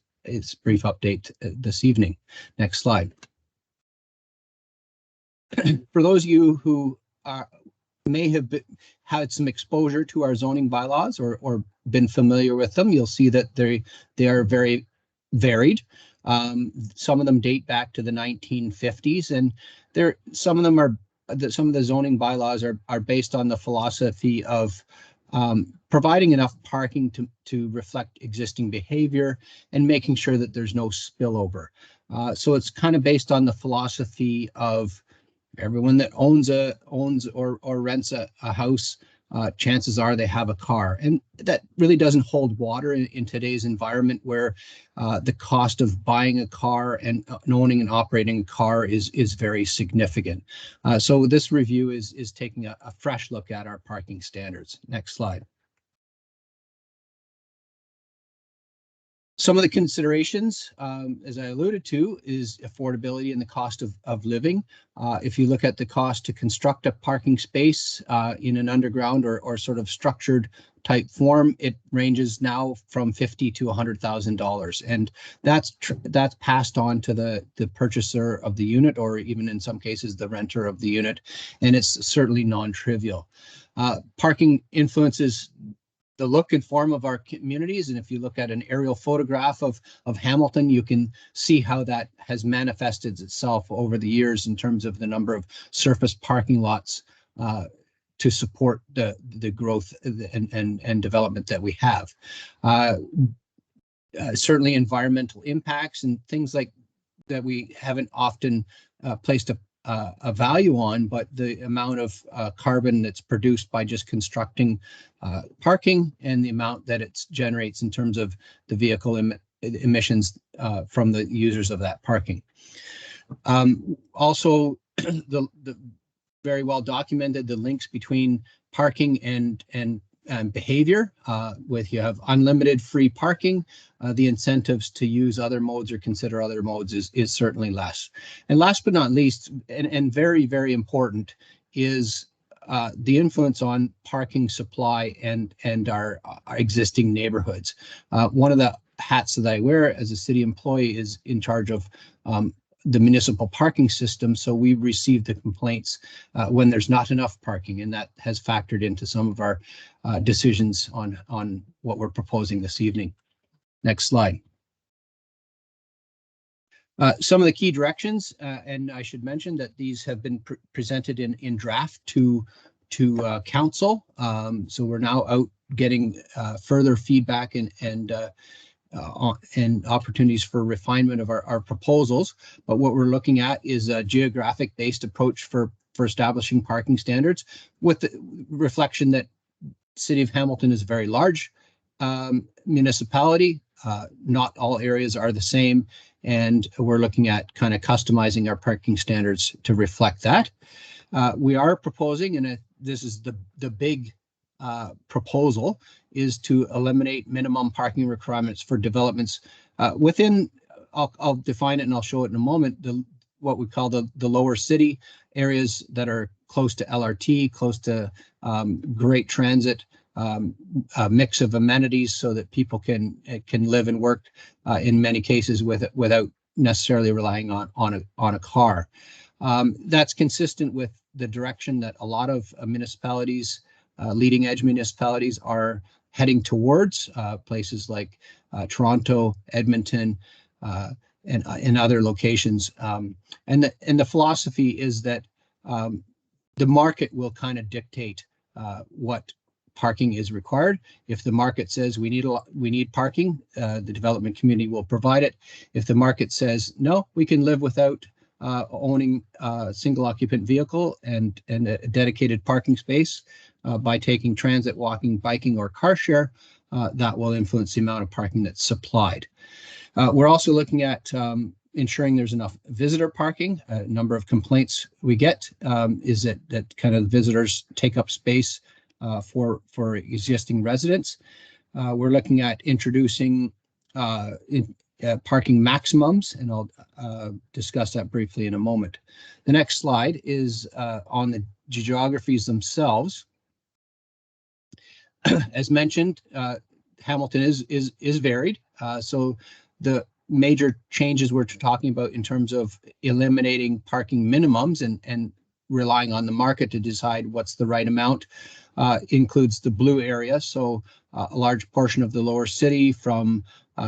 brief update this evening. Next slide. For those of you who may have had some exposure to our zoning bylaws or been familiar with them, you'll see that they are very varied. Some of them date back to the 1950s, and some of the zoning bylaws are based on the philosophy of providing enough parking to reflect existing behavior and making sure that there's no spillover. So it's kind of based on the philosophy of everyone that owns or rents a house chances are they have a car. And that really doesn't hold water in today's environment where the cost of buying a car and owning and operating a car is very significant. So this review is taking a fresh look at our parking standards. Next slide. Some of the considerations, as I alluded to, is affordability and the cost of living. If you look at the cost to construct a parking space in an underground or sort of structured type form, it ranges now from $50,000 to $100,000, and that's passed on to the purchaser of the unit, or even in some cases the renter of the unit, and it's certainly non-trivial. Parking influences the look and form of our communities. And if you look at an aerial photograph of Hamilton, you can see how that has manifested itself over the years in terms of the number of surface parking lots to support the growth and development that we have. Certainly environmental impacts and things like that we haven't often placed a value on, but the amount of carbon that's produced by just constructing parking and the amount that it generates in terms of the vehicle emissions from the users of that parking. Also, the very well documented the links between parking and behavior. With you have unlimited free parking, the incentives to use other modes or consider other modes is certainly less. And last but not least, and very, very important, is the influence on parking supply and our existing neighborhoods. One of the hats that I wear as a city employee is in charge of the municipal parking system. So we receive the complaints when there's not enough parking, and that has factored into some of our decisions on what we're proposing this evening. Next slide. Some of the key directions, and I should mention that these have been presented in draft to council. So we're now out getting further feedback and opportunities for refinement of our proposals. But what we're looking at is a geographic-based approach for establishing parking standards, with the reflection that City of Hamilton is a very large municipality. Not all areas are the same, and we're looking at kind of customizing our parking standards to reflect that. We are proposing, and this is the big proposal, is to eliminate minimum parking requirements for developments within, I'll define it and I'll show it in a moment, what we call the lower city areas that are close to LRT, close to great transit, a mix of amenities so that people can live and work in many cases without necessarily relying on a car. That's consistent with the direction that a lot of municipalities, leading edge municipalities, are heading towards, places like Toronto, Edmonton, and other locations. And the philosophy is that the market will kind of dictate what parking is required. If the market says we need parking, the development community will provide it. If the market says no, we can live without owning a single occupant vehicle and a dedicated parking space by taking transit, walking, biking, or car share, that will influence the amount of parking that's supplied. We're also looking at ensuring there's enough visitor parking. A number of complaints we get is that kind of visitors take up space for existing residents. We're looking at introducing parking maximums, and I'll discuss that briefly in a moment. The next slide is on the geographies themselves. As mentioned, Hamilton is varied. So the major changes we're talking about in terms of eliminating parking minimums and relying on the market to decide what's the right amount includes the blue area. So a large portion of the lower city from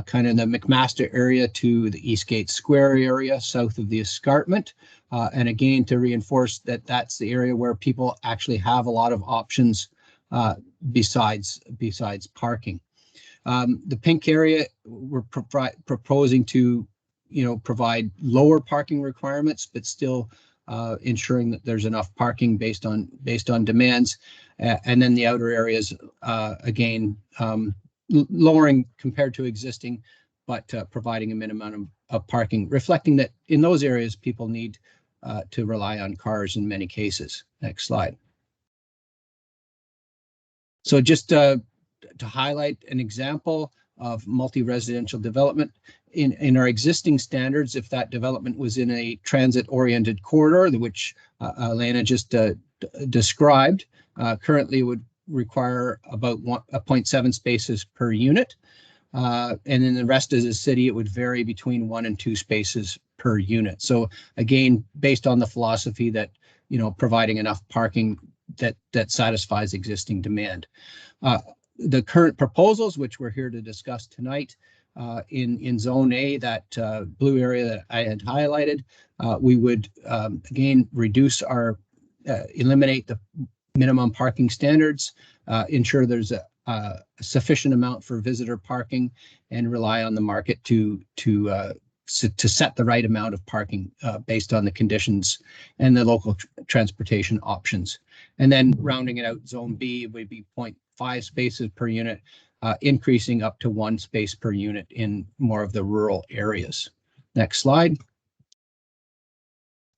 kind of the McMaster area to the Eastgate Square area south of the escarpment. And again, to reinforce that that's the area where people actually have a lot of options besides parking. The pink area, we're proposing to, provide lower parking requirements, but still ensuring that there's enough parking based on demands, and then the outer areas again lowering compared to existing, but providing a minimum of parking, reflecting that in those areas people need to rely on cars in many cases. Next slide. So just to highlight an example of multi-residential development in our existing standards, if that development was in a transit-oriented corridor, which Elena just described, currently would require about 0.7 spaces per unit. And in the rest of the city, it would vary between 1 and 2 spaces per unit. So again, based on the philosophy that, you know, providing enough parking that satisfies existing demand. The current proposals, which we're here to discuss tonight, in Zone A, that blue area that I had highlighted, we would again reduce our, eliminate the minimum parking standards, ensure there's a sufficient amount for visitor parking, and rely on the market to set the right amount of parking based on the conditions and the local transportation options. And then rounding it out, Zone B would be 0.5 spaces per unit, increasing up to 1 space per unit in more of the rural areas. Next slide.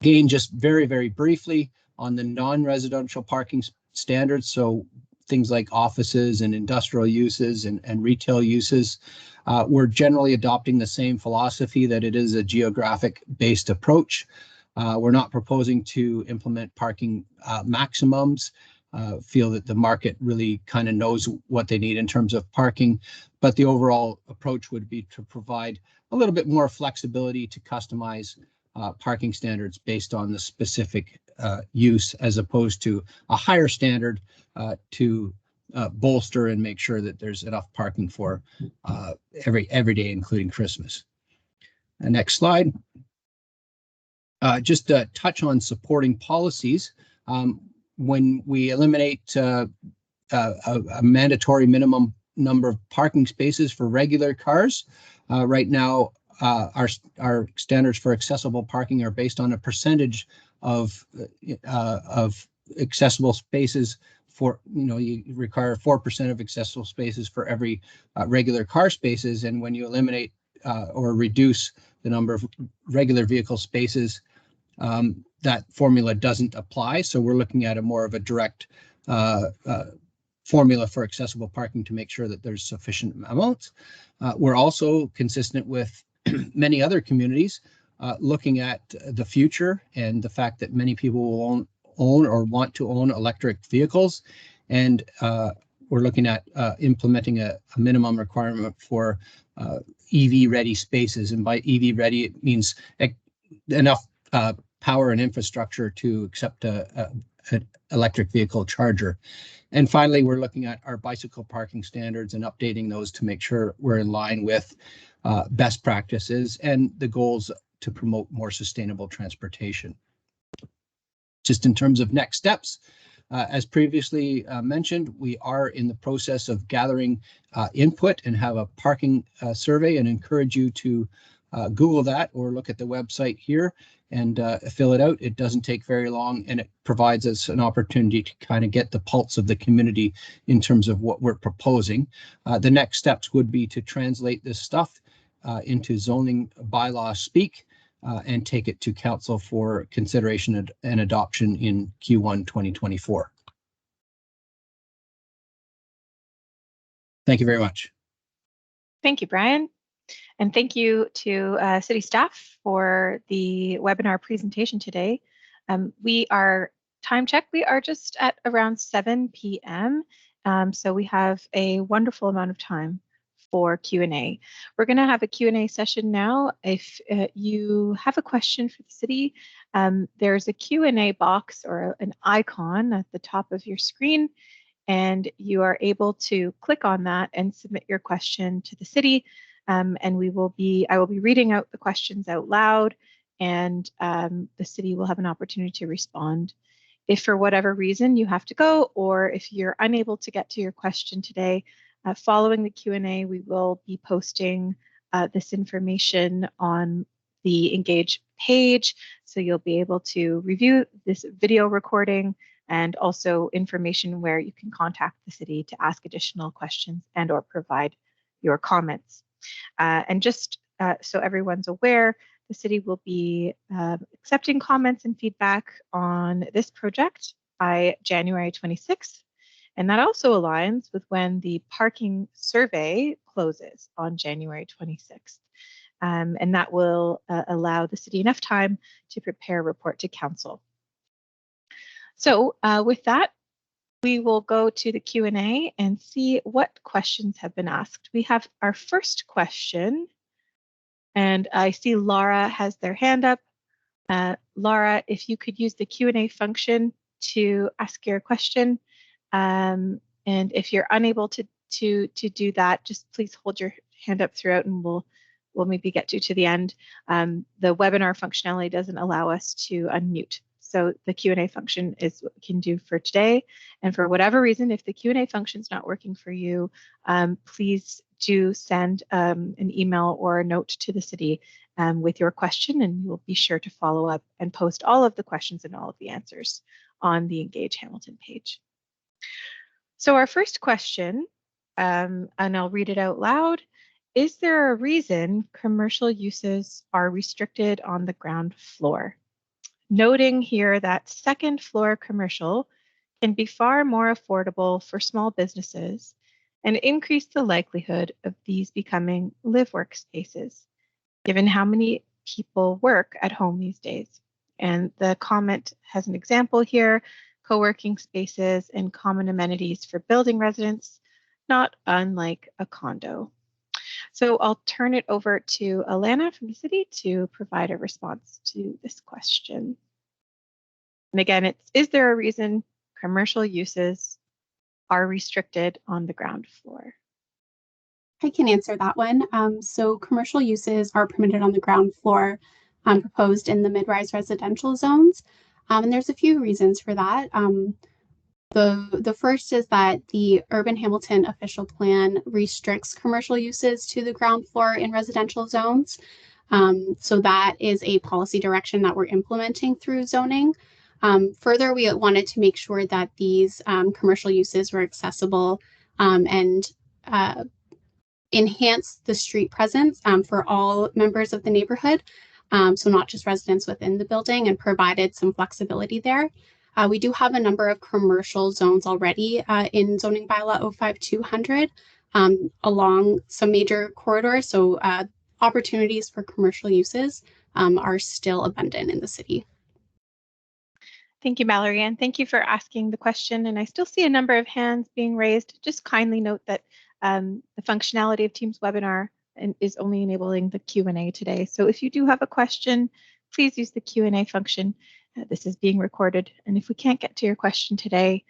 Again, just very, very briefly on the non-residential parking standards. So things like offices and industrial uses and retail uses. We're generally adopting the same philosophy that it is a geographic-based approach. We're not proposing to implement parking maximums. Feel that the market really kind of knows what they need in terms of parking, but the overall approach would be to provide a little bit more flexibility to customize parking standards based on the specific use, as opposed to a higher standard to bolster and make sure that there's enough parking for every day, including Christmas. Next slide. Just to touch on supporting policies. When we eliminate a mandatory minimum number of parking spaces for regular cars, right now our standards for accessible parking are based on a percentage of accessible spaces. For, you know, you require 4% of accessible spaces for every regular car spaces, and when you eliminate or reduce the number of regular vehicle spaces, that formula doesn't apply. So we're looking at a more of a direct formula for accessible parking to make sure that there's sufficient amounts. We're also consistent with many other communities looking at the future and the fact that many people will own or want to own electric vehicles, and we're looking at implementing a minimum requirement for EV ready spaces, and by EV ready it means enough power and infrastructure to accept an electric vehicle charger. And finally, we're looking at our bicycle parking standards and updating those to make sure we're in line with best practices and the goals to promote more sustainable transportation. Just in terms of next steps, as previously mentioned, we are in the process of gathering input and have a parking survey, and encourage you to Google that or look at the website here and fill it out. It doesn't take very long, and it provides us an opportunity to kind of get the pulse of the community in terms of what we're proposing. The next steps would be to translate this stuff into zoning bylaw speak, and take it to council for consideration and adoption in Q1 2024. Thank you very much. Thank you, Brian. And thank you to city staff for the webinar presentation today. We are time check. We are just at around 7 p.m. So we have a wonderful amount of time for Q&A. We're going to have a Q&A session now. If you have a question for the city, there's a Q&A box or an icon at the top of your screen, and you are able to click on that and submit your question to the city. And I will be reading out the questions out loud, and the city will have an opportunity to respond. If for whatever reason you have to go, or if you're unable to get to your question today, following the Q&A, we will be posting this information on the Engage page, so you'll be able to review this video recording and also information where you can contact the city to ask additional questions and or provide your comments. And just so everyone's aware, the city will be accepting comments and feedback on this project by January 26th. And that also aligns with when the parking survey closes on January 26th. And that will allow the city enough time to prepare a report to council. So with that, we will go to the Q&A and see what questions have been asked. We have our first question, and I see Laura has their hand up. Laura, if you could use the Q&A function to ask your question, and if you're unable to do that, just please hold your hand up throughout, and we'll maybe get to the end. The webinar functionality doesn't allow us to unmute. So the Q&A function is what we can do for today. And for whatever reason, if the Q&A function is not working for you, please do send an email or a note to the city with your question, and we'll be sure to follow up and post all of the questions and all of the answers on the Engage Hamilton page. So our first question, and I'll read it out loud. Is there a reason commercial uses are restricted on the ground floor? Noting here that second floor commercial can be far more affordable for small businesses and increase the likelihood of these becoming live workspaces, given how many people work at home these days. And the comment has an example here: co-working spaces and common amenities for building residents, not unlike a condo. So I'll turn it over to Alana from the city to provide a response to this question. And again, is there a reason commercial uses are restricted on the ground floor? I can answer that one. So commercial uses are permitted on the ground floor, proposed in the mid-rise residential zones. And there's a few reasons for that. The first is that the Urban Hamilton official plan restricts commercial uses to the ground floor in residential zones. So that is a policy direction that we're implementing through zoning. Further, we wanted to make sure that these commercial uses were accessible and enhance the street presence for all members of the neighborhood. So not just residents within the building, and provided some flexibility there. We do have a number of commercial zones already in zoning bylaw 05200 along some major corridors. So opportunities for commercial uses are still abundant in the city. Thank you, Mallory, and thank you for asking the question. And I still see a number of hands being raised. Just kindly note that the functionality of Teams webinar is only enabling the Q&A today. So if you do have a question, please use the Q&A function. This is being recorded, and if we can't get to your question today,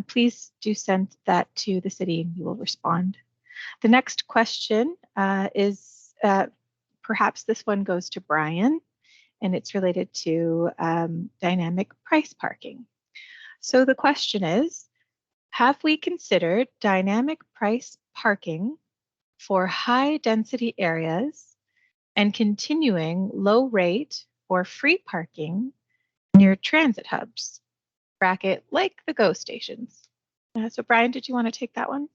please do send that to the city and we will respond. The next question is perhaps this one goes to Brian, and it's related to dynamic price parking. So the question is, have we considered dynamic price parking for high density areas and continuing low rate or free parking near transit hubs, bracket like the GO stations? So Brian, did you want to take that one?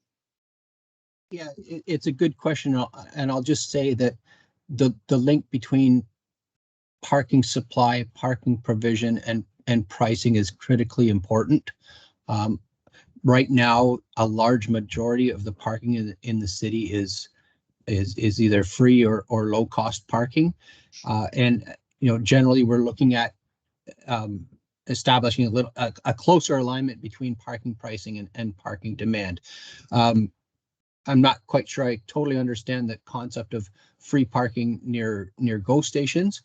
Yeah, it's a good question, and I'll just say that the link between parking supply, parking provision, and pricing is critically important. Right now, a large majority of the parking in the city is either free or low cost parking, and generally we're looking at establishing a closer alignment between parking pricing and parking demand. I'm not quite sure I totally understand the concept of free parking near GO stations.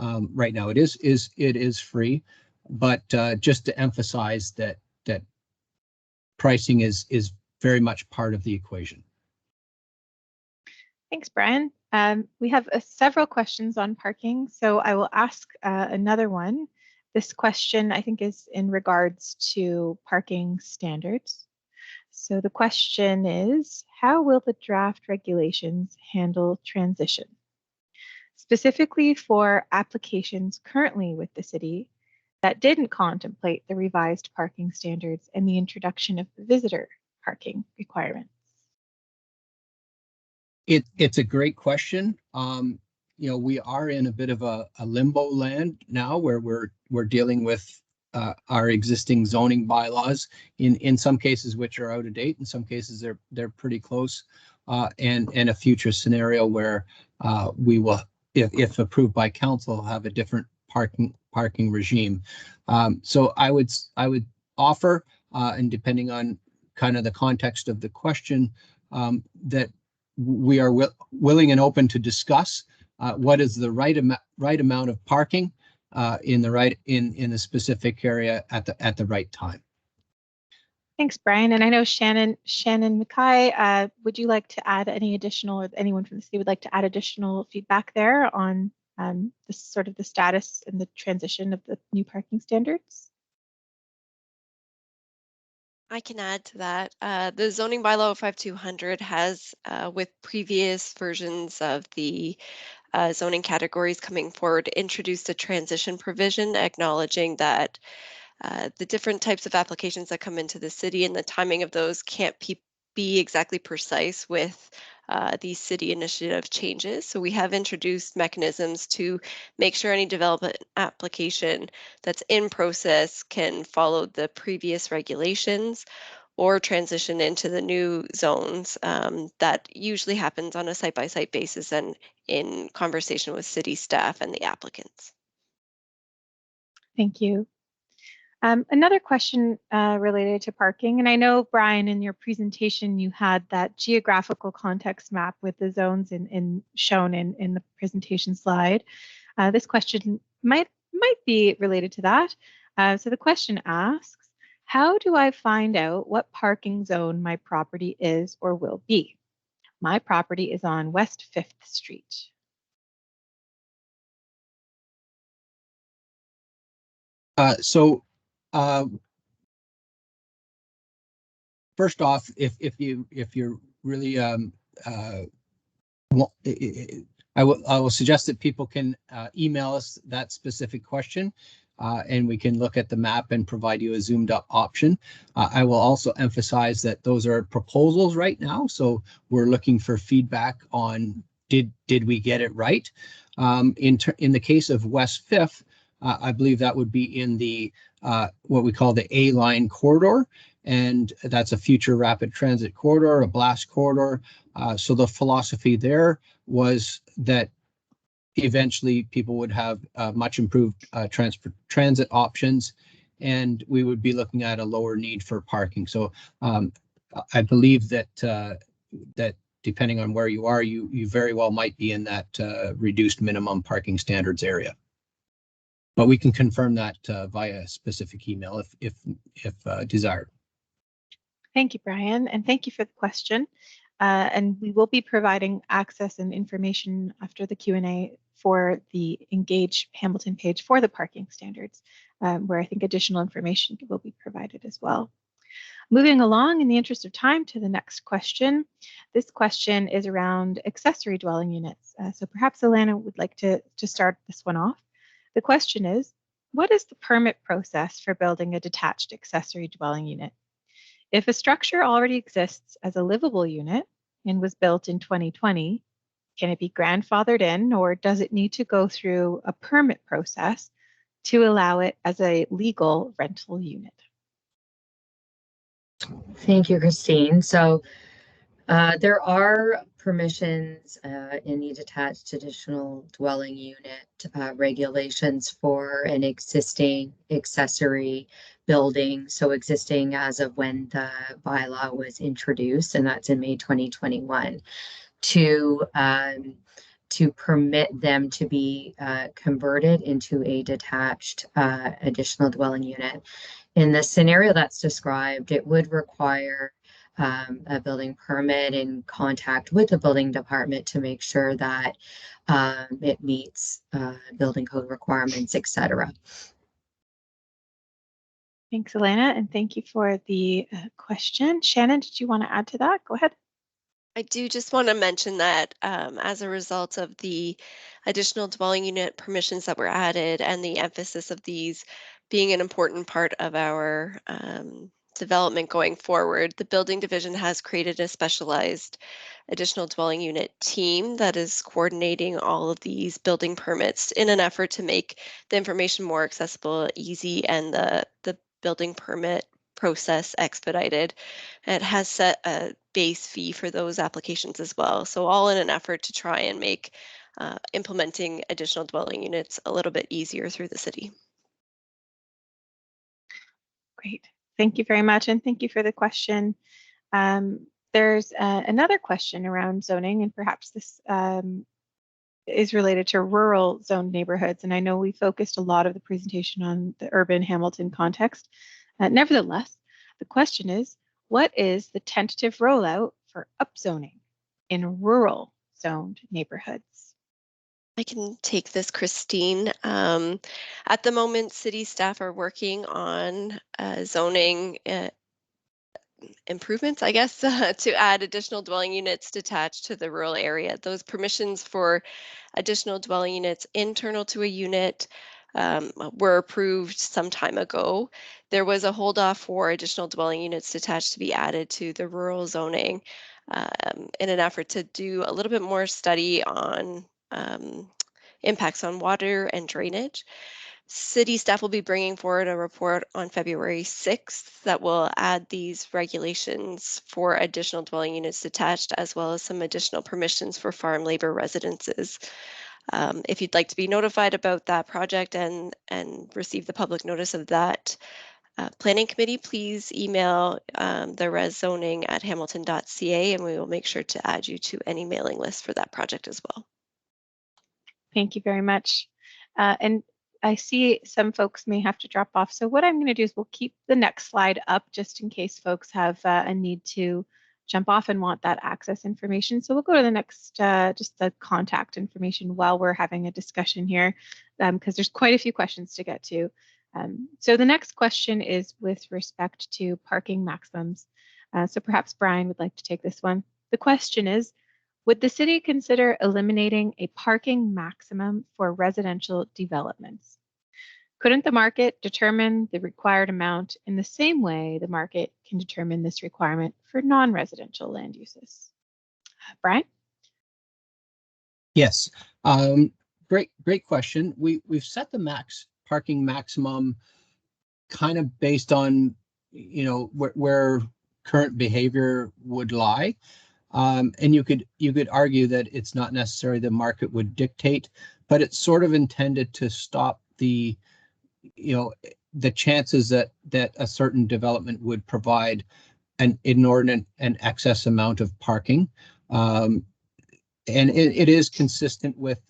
Right now it is free, but just to emphasize that pricing is very much part of the equation. Thanks, Brian. We have several questions on parking, so I will ask another one. This question, I think, is in regards to parking standards. So the question is, how will the draft regulations handle transition? specifically for applications currently with the city that didn't contemplate the revised parking standards and the introduction of visitor parking requirements? It's a great question. We are in a bit of a limbo land now where we're dealing with our existing zoning bylaws in some cases which are out of date. In some cases they're pretty close, and a future scenario where we will, if approved by council, have a different parking regime. So I would offer, and depending on kind of the context of the question, that we are willing and open to discuss what is the right amount of parking in the specific area at the right time. Thanks, Brian. And I know Shannon Mackay, would you like to add any additional, or anyone from the city would like to add additional feedback there on the status and the transition of the new parking standards? I can add to that. The zoning bylaw 5200 has, with previous versions of the zoning categories coming forward, introduced a transition provision acknowledging that the different types of applications that come into the city and the timing of those can't be exactly precise with these city initiative changes. So we have introduced mechanisms to make sure any development application that's in process can follow the previous regulations or transition into the new zones. That usually happens on a site-by-site basis and in conversation with city staff and the applicants. Thank you. Another question related to parking, and I know, Brian, in your presentation you had that geographical context map with the zones shown in the presentation slide. This question might be related to that. So the question asks, how do I find out what parking zone my property is or will be? My property is on West 5th Street. First off, if you're really I will suggest that people can email us that specific question, and we can look at the map and provide you a zoomed up option. I will also emphasize that those are proposals right now, so we're looking for feedback on did we get it right. In the case of West 5th, I believe that would be in the what we call the A line corridor, and that's a future rapid transit corridor, a blast corridor. So the philosophy there was that eventually people would have much improved transit options, and we would be looking at a lower need for parking. So I believe that that depending on where you are, you very well might be in that reduced minimum parking standards area. But we can confirm that via specific email if desired. Thank you, Brian, and thank you for the question. And we will be providing access and information after the Q&A for the Engage Hamilton page for the parking standards, where I think additional information will be provided as well. Moving along in the interest of time to the next question. This question is around accessory dwelling units. So perhaps Alana would like to start this one off. The question is, what is the permit process for building a detached accessory dwelling unit? If a structure already exists as a livable unit and was built in 2020, can it be grandfathered in, or does it need to go through a permit process to allow it as a legal rental unit? Thank you, Christine. So there are permissions in the detached additional dwelling unit regulations for an existing accessory building. So existing as of when the bylaw was introduced, and that's in May 2021, to permit them to be converted into a detached additional dwelling unit. In the scenario that's described, it would require a building permit in contact with the building department to make sure that it meets building code requirements, etc. Thanks, Alana, and thank you for the question. Shannon, did you want to add to that? Go ahead. I do just want to mention that as a result of the additional dwelling unit permissions that were added and the emphasis of these being an important part of our development going forward, the building division has created a specialized additional dwelling unit team that is coordinating all of these building permits in an effort to make the information more accessible, easy, and the building permit process expedited. It has set a base fee for those applications as well. So all in an effort to try and make implementing additional dwelling units a little bit easier through the city. Great. Thank you very much. And thank you for the question. There's another question around zoning, and perhaps this is related to rural zoned neighborhoods. And I know we focused a lot of the presentation on the urban Hamilton context. Nevertheless, the question is, what is the tentative rollout for upzoning in rural zoned neighborhoods? I can take this, Christine. At the moment, city staff are working on zoning improvements, I guess, to add additional dwelling units detached to the rural area. Those permissions for additional dwelling units internal to a unit were approved some time ago. There was a hold off for additional dwelling units detached to be added to the rural zoning in an effort to do a little bit more study on impacts on water and drainage. City staff will be bringing forward a report on February 6th that will add these regulations for additional dwelling units detached, as well as some additional permissions for farm labor residences. If you'd like to be notified about that project and receive the public notice of that planning committee, please email the reszoning@hamilton.ca, and we will make sure to add you to any mailing list for that project as well. Thank you very much. And I see some folks may have to drop off. So what I'm going to do is we'll keep the next slide up just in case folks have a need to jump off and want that access information. So we'll go to the next, just the contact information while we're having a discussion here, because there's quite a few questions to get to. So the next question is with respect to parking maximums. So perhaps Brian would like to take this one. The question is, would the city consider eliminating a parking maximum for residential developments? Couldn't the market determine the required amount in the same way the market can determine this requirement for non-residential land uses? Brian? Yes, great question. We've set the parking maximum kind of based on, you know, where current behavior would lie. And you could argue that it's not necessarily the market would dictate, but it's sort of intended to stop the, you know, the chances that a certain development would provide an inordinate and excess amount of parking. And it is consistent with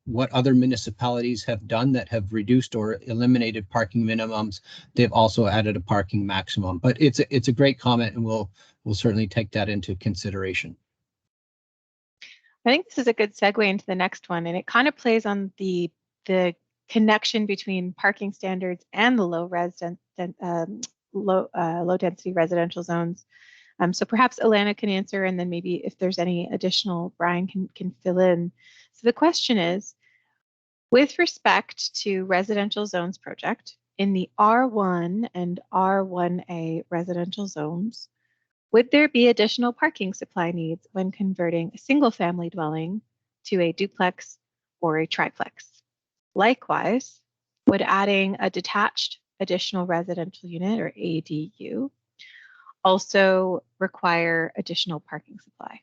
what other municipalities have done that have reduced or eliminated parking minimums. They've also added a parking maximum. But it's a great comment, and we'll certainly take that into consideration. I think this is a good segue into the next one, and it kind of plays on the connection between parking standards and the low density residential zones. So perhaps Alana can answer, and then maybe if there's any additional, Brian can fill in. So the question is, with respect to residential zones project in the R1 and R1A residential zones, would there be additional parking supply needs when converting a single family dwelling to a duplex or a triplex? Likewise, would adding a detached additional residential unit or ADU also require additional parking supply?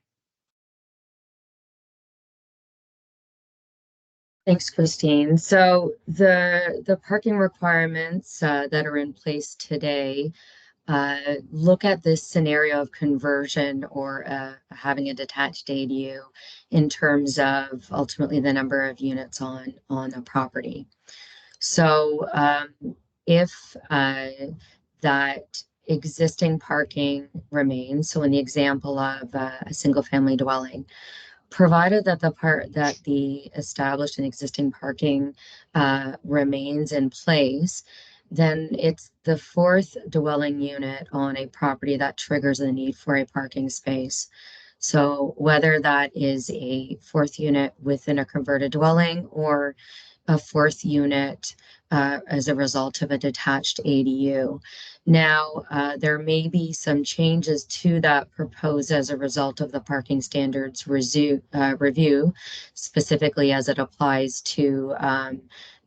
Thanks, Christine. So the parking requirements that are in place today look at this scenario of conversion or having a detached ADU in terms of ultimately the number of units on a property. So if that existing parking remains, so in the example of a single family dwelling, provided that the established and existing parking remains in place, then it's the fourth dwelling unit on a property that triggers the need for a parking space. So whether that is a fourth unit within a converted dwelling or a fourth unit as a result of a detached ADU. Now, there may be some changes to that proposed as a result of the parking standards review, specifically as it applies to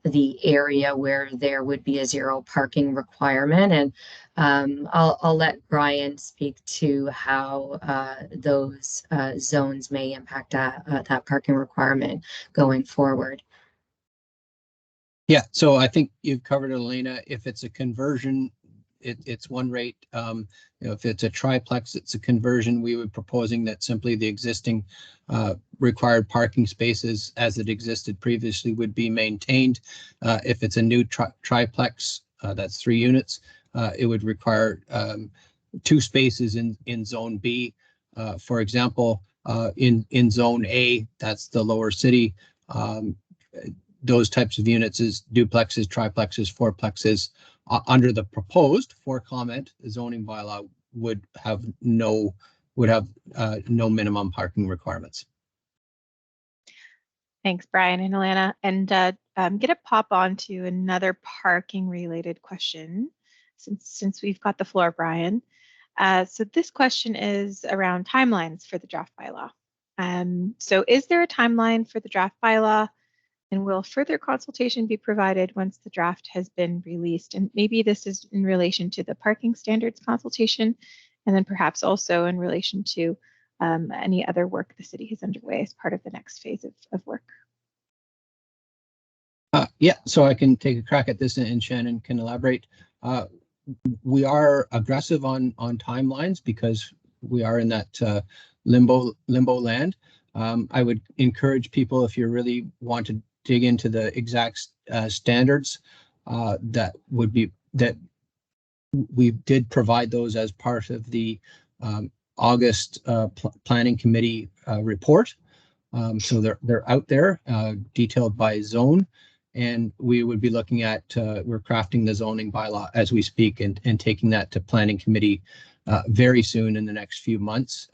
the area where there would be a zero parking requirement. And I'll let Brian speak to how those zones may impact that parking requirement going forward. Yeah, so I think you've covered it, Elena. If it's a conversion, it's one rate. If it's a triplex, it's a conversion. We were proposing that simply the existing required parking spaces as it existed previously would be maintained. If it's a new triplex, that's 3 units, it would require 2 spaces in Zone B. For example, in Zone A, that's the lower city. Those types of units is duplexes, triplexes, fourplexes. Under the proposed for comment, the zoning bylaw would have no minimum parking requirements. Thanks, Brian and Alana. And I'm going to pop on to another parking related question since we've got the floor, Brian. So this question is around timelines for the draft bylaw. So is there a timeline for the draft bylaw? And will further consultation be provided once the draft has been released? And maybe this is in relation to the parking standards consultation, and then perhaps also in relation to any other work the city has underway as part of the next phase of work. Yeah, so I can take a crack at this and Shannon can elaborate. We are aggressive on timelines because we are in that limbo land. I would encourage people, if you really want to dig into the exact standards, that we did provide those as part of the August Planning Committee report. So they're out there, detailed by zone, and we would be looking at we're crafting the zoning bylaw as we speak and taking that to Planning Committee very soon in the next few months,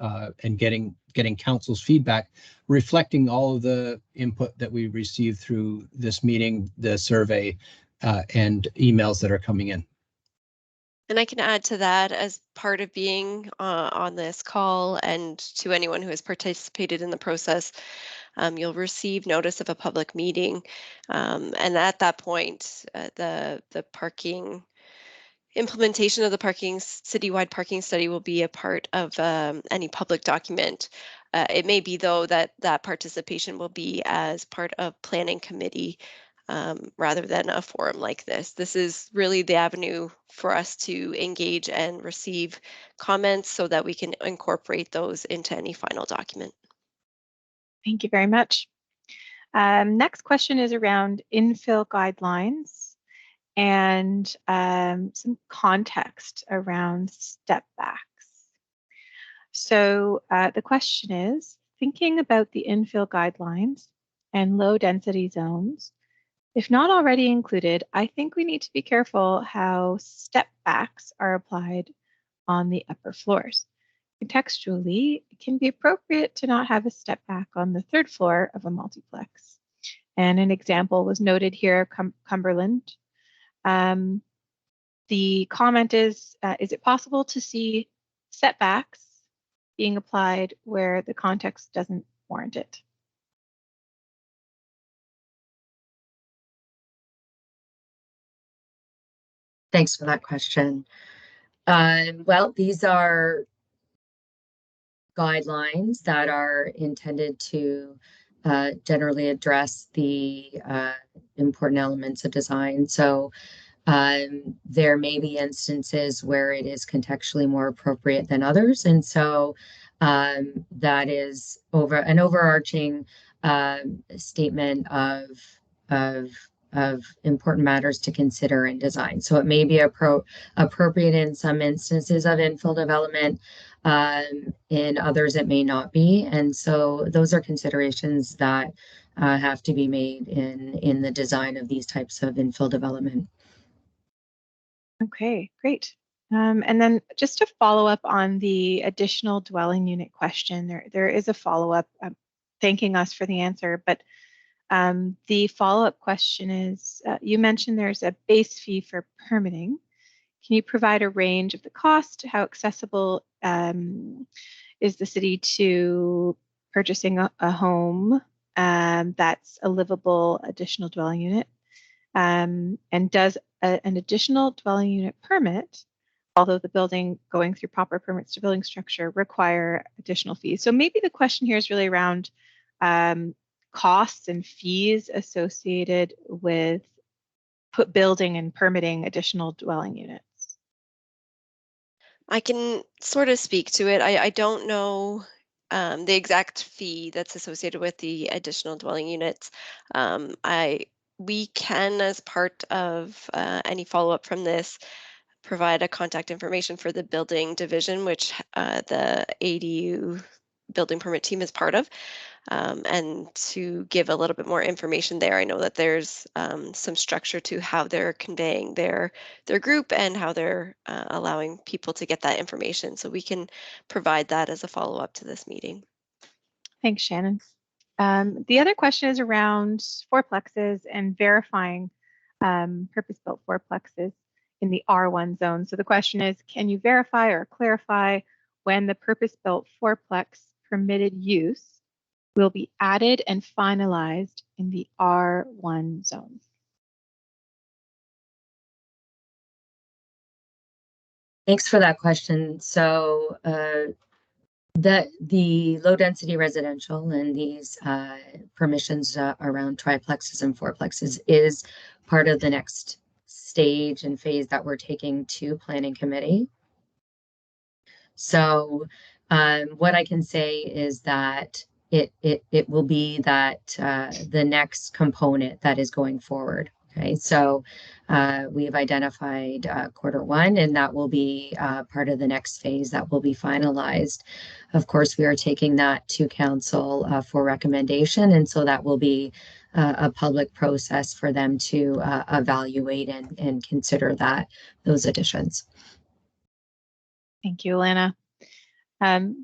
and getting council's feedback, reflecting all of the input that we received through this meeting, the survey, and emails that are coming in. And I can add to that, as part of being on this call, and to anyone who has participated in the process, you'll receive notice of a public meeting. And at that point, the parking implementation of the citywide parking study will be a part of any public document. It may be, though, that participation will be as part of planning committee rather than a forum like this. This is really the avenue for us to engage and receive comments so that we can incorporate those into any final document. Thank you very much. Next question is around infill guidelines and some context around step backs. So the question is, thinking about the infill guidelines and low density zones, if not already included, I think we need to be careful how step backs are applied on the upper floors. Contextually, it can be appropriate to not have a step back on the 3rd floor of a multiplex. And an example was noted here, Cumberland. The comment is it possible to see setbacks being applied where the context doesn't warrant it? Thanks for that question. Well, these are guidelines that are intended to generally address the important elements of design. So there may be instances where it is contextually more appropriate than others. And so that is an overarching statement of important matters to consider in design. So it may be appropriate in some instances of infill development. In others, it may not be. And so those are considerations that have to be made in the design of these types of infill development. Okay, great. And then just to follow up on the additional dwelling unit question, there is a follow-up thanking us for the answer, but the follow-up question is, you mentioned there's a base fee for permitting. Can you provide a range of the cost? How accessible is the city to purchasing a home that's a livable additional dwelling unit? And does an additional dwelling unit permit, although the building going through proper permits to building structure, require additional fees? So maybe the question here is really around costs and fees associated with building and permitting additional dwelling units. I can sort of speak to it. I don't know the exact fee that's associated with the additional dwelling units. We can, as part of any follow-up from this, provide a contact information for the building division, which the ADU building permit team is part of, and to give a little bit more information there. I know that there's some structure to how they're conveying their group and how they're allowing people to get that information. So we can provide that as a follow-up to this meeting. Thanks, Shannon. The other question is around fourplexes and verifying purpose-built fourplexes in the R1 zone. So the question is, can you verify or clarify when the purpose-built fourplex permitted use will be added and finalized in the R1 zone? Thanks for that question. So the low density residential and these permissions around triplexes and fourplexes is part of the next stage and phase that we're taking to planning committee. So what I can say is that it will be that the next component that is going forward. Okay, so we've identified Q1, and that will be part of the next phase that will be finalized. Of course, we are taking that to council for recommendation, and so that will be a public process for them to evaluate and consider those additions. Thank you, Alana.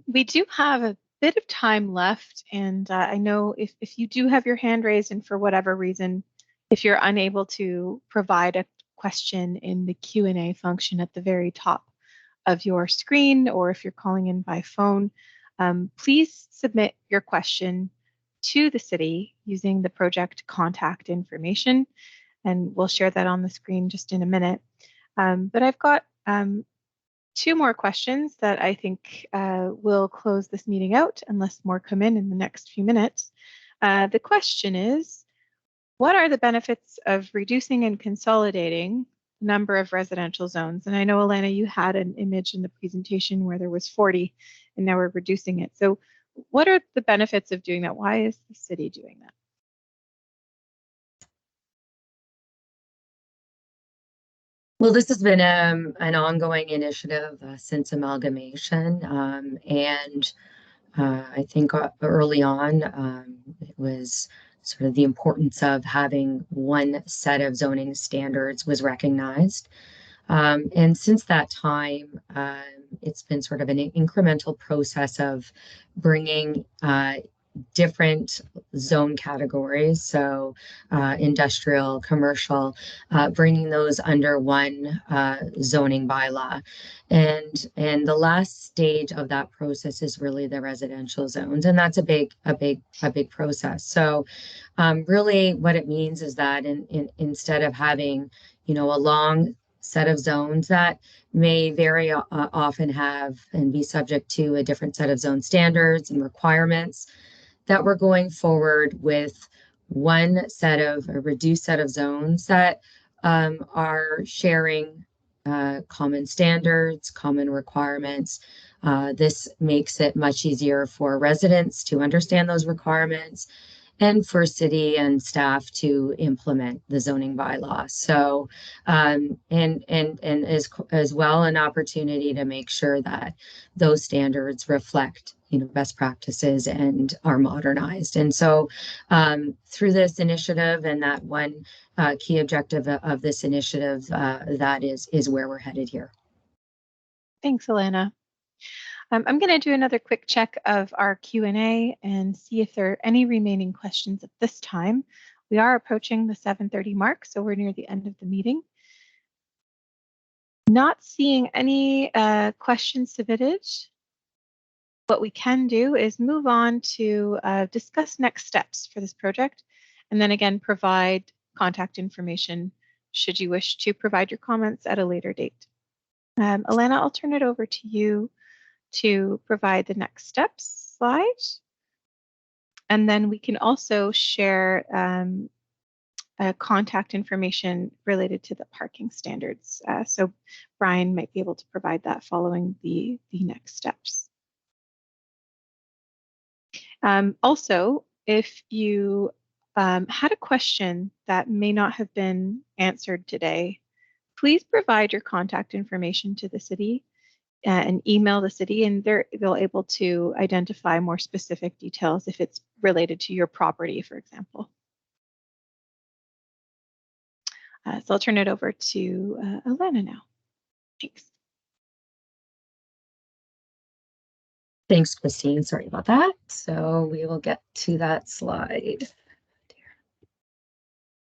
We do have a bit of time left, and I know if you do have your hand raised and for whatever reason, if you're unable to provide a question in the Q&A function at the very top of your screen, or if you're calling in by phone, please submit your question to the city using the project contact information, and we'll share that on the screen just in a minute. But I've got two more questions that I think will close this meeting out unless more come in the next few minutes. The question is, what are the benefits of reducing and consolidating the number of residential zones? And I know, Alana, you had an image in the presentation where there was 40 and now we're reducing it. So what are the benefits of doing that? Why is the city doing that? Well, this has been an ongoing initiative since amalgamation, and I think early on it was sort of the importance of having one set of zoning standards was recognized. And since that time, it's been sort of an incremental process of bringing different zone categories, so industrial, commercial, bringing those under one zoning bylaw. And the last stage of that process is really the residential zones, and that's a big process. So really what it means is that instead of having, a long set of zones that may very often have and be subject to a different set of zone standards and requirements, that we're going forward with one set of a reduced set of zones that are sharing common standards, common requirements. This makes it much easier for residents to understand those requirements and for city and staff to implement the zoning bylaw. So, and as well an opportunity to make sure that those standards reflect, best practices and are modernized. And so through this initiative and that one key objective of this initiative, that is where we're headed here. Thanks, Alana. I'm going to do another quick check of our Q&A and see if there are any remaining questions at this time. We are approaching the 7:30 mark, so we're near the end of the meeting. Not seeing any questions submitted. What we can do is move on to discuss next steps for this project, and then again provide contact information should you wish to provide your comments at a later date. Alana, I'll turn it over to you to provide the next steps slide. And then we can also share contact information related to the parking standards. So Brian might be able to provide that following the next steps. Also, if you had a question that may not have been answered today, please provide your contact information to the city and email the city, and they'll able to identify more specific details if it's related to your property, for example. So I'll turn it over to Alana now. Thanks. Thanks, Christine. Sorry about that. So we will get to that slide.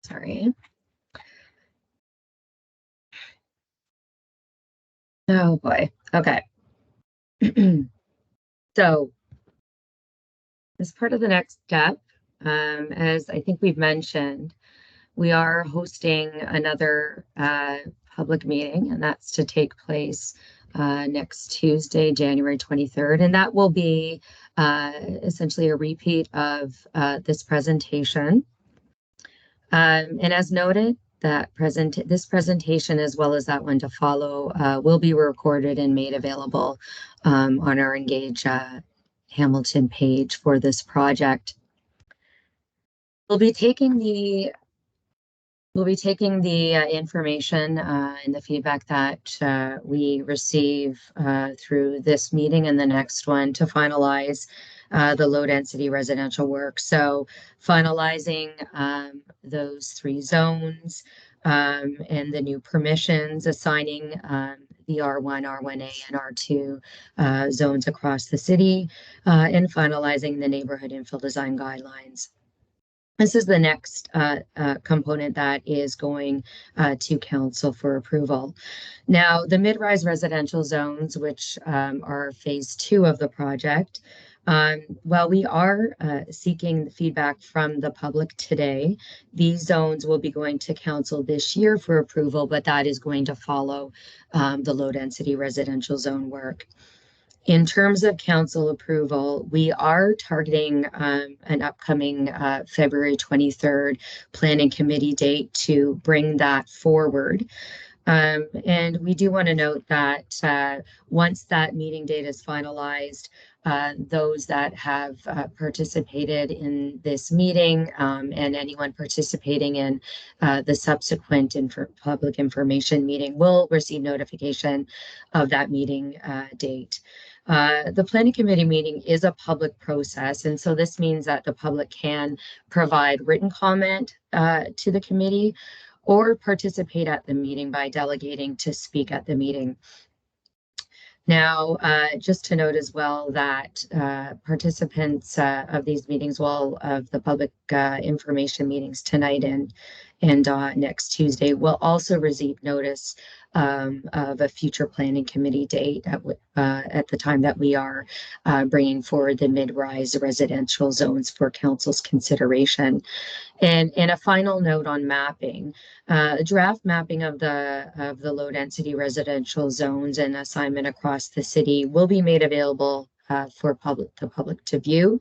Sorry. Oh boy. Okay. So as part of the next step, as I think we've mentioned, we are hosting another public meeting, and that's to take place next Tuesday, January 23rd. And that will be essentially a repeat of this presentation. And as noted, this presentation, as well as that one to follow, will be recorded and made available on our Engage Hamilton page for this project. We'll be taking the information and the feedback that we receive through this meeting and the next one to finalize the low density residential work. So finalizing those 3 zones and the new permissions, assigning the R1, R1A, and R2 zones across the city, and finalizing the neighborhood infill design guidelines. This is the next component that is going to council for approval. Now, the mid-rise residential zones, which are phase 2 of the project, while we are seeking feedback from the public today, these zones will be going to council this year for approval, but that is going to follow the low density residential zone work. In terms of council approval, we are targeting an upcoming February 23rd planning committee date to bring that forward. And we do want to note that once that meeting date is finalized, those that have participated in this meeting and anyone participating in the subsequent public information meeting will receive notification of that meeting date. The planning committee meeting is a public process, and so this means that the public can provide written comment to the committee or participate at the meeting by delegating to speak at the meeting. Now, just to note as well that participants of these meetings, of the public information meetings tonight and next Tuesday, will also receive notice of a future planning committee date at the time that we are bringing forward the mid-rise residential zones for council's consideration. And a final note on mapping, draft mapping of the low density residential zones and assignment across the city will be made available for the public to view.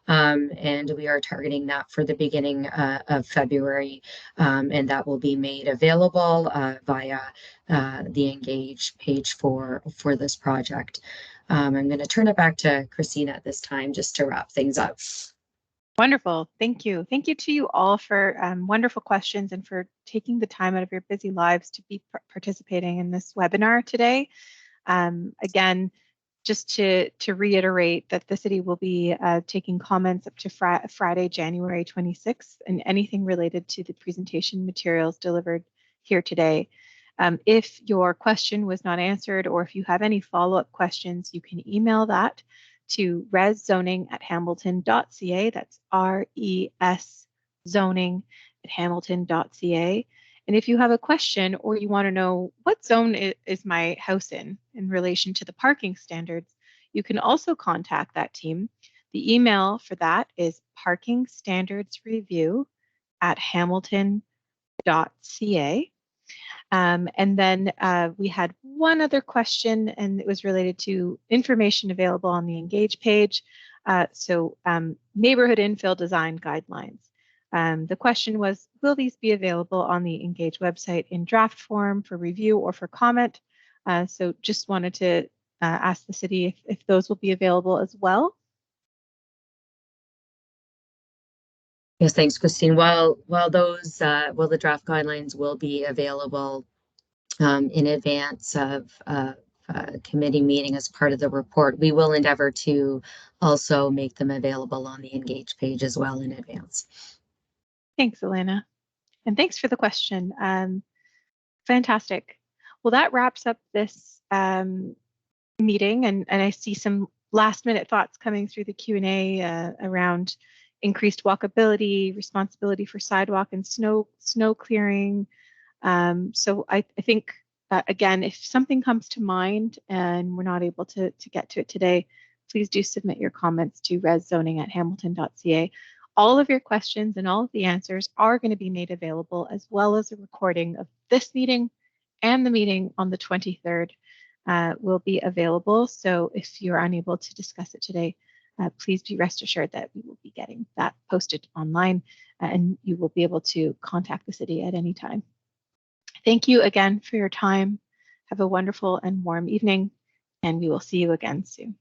And we are targeting that for the beginning of February, and that will be made available via the Engage page for this project. I'm going to turn it back to Christina at this time just to wrap things up. Wonderful. Thank you. Thank you to you all for wonderful questions and for taking the time out of your busy lives to be participating in this webinar today. Again, just to reiterate that the city will be taking comments up to Friday, January 26th, and anything related to the presentation materials delivered here today. If your question was not answered, or if you have any follow-up questions, you can email that to reszoning@hamilton.ca. That's RES zoning@hamilton.ca. And if you have a question or you want to know what zone is my house in relation to the parking standards, you can also contact that team. The email for that is parkingstandardsreview@hamilton.ca. And then we had one other question, and it was related to information available on the Engage page. Neighborhood infill design guidelines. The question was, will these be available on the Engage website in draft form for review or for comment? So just wanted to ask the city if those will be available as well. Yes, thanks, Christine. While the draft guidelines will be available in advance of committee meeting as part of the report, we will endeavor to also make them available on the Engage page as well in advance. Thanks, Elena. And thanks for the question. Fantastic. Well, that wraps up this meeting, and I see some last minute thoughts coming through the Q&A around increased walkability, responsibility for sidewalk and snow clearing. So I think, again, if something comes to mind and we're not able to get to it today, please do submit your comments to reszoning@hamilton.ca. All of your questions and all of the answers are going to be made available, as well as a recording of this meeting and the meeting on the 23rd will be available. So if you're unable to discuss it today, please be rest assured that we will be getting that posted online, and you will be able to contact the city at any time. Thank you again for your time. Have a wonderful and warm evening, and we will see you again soon.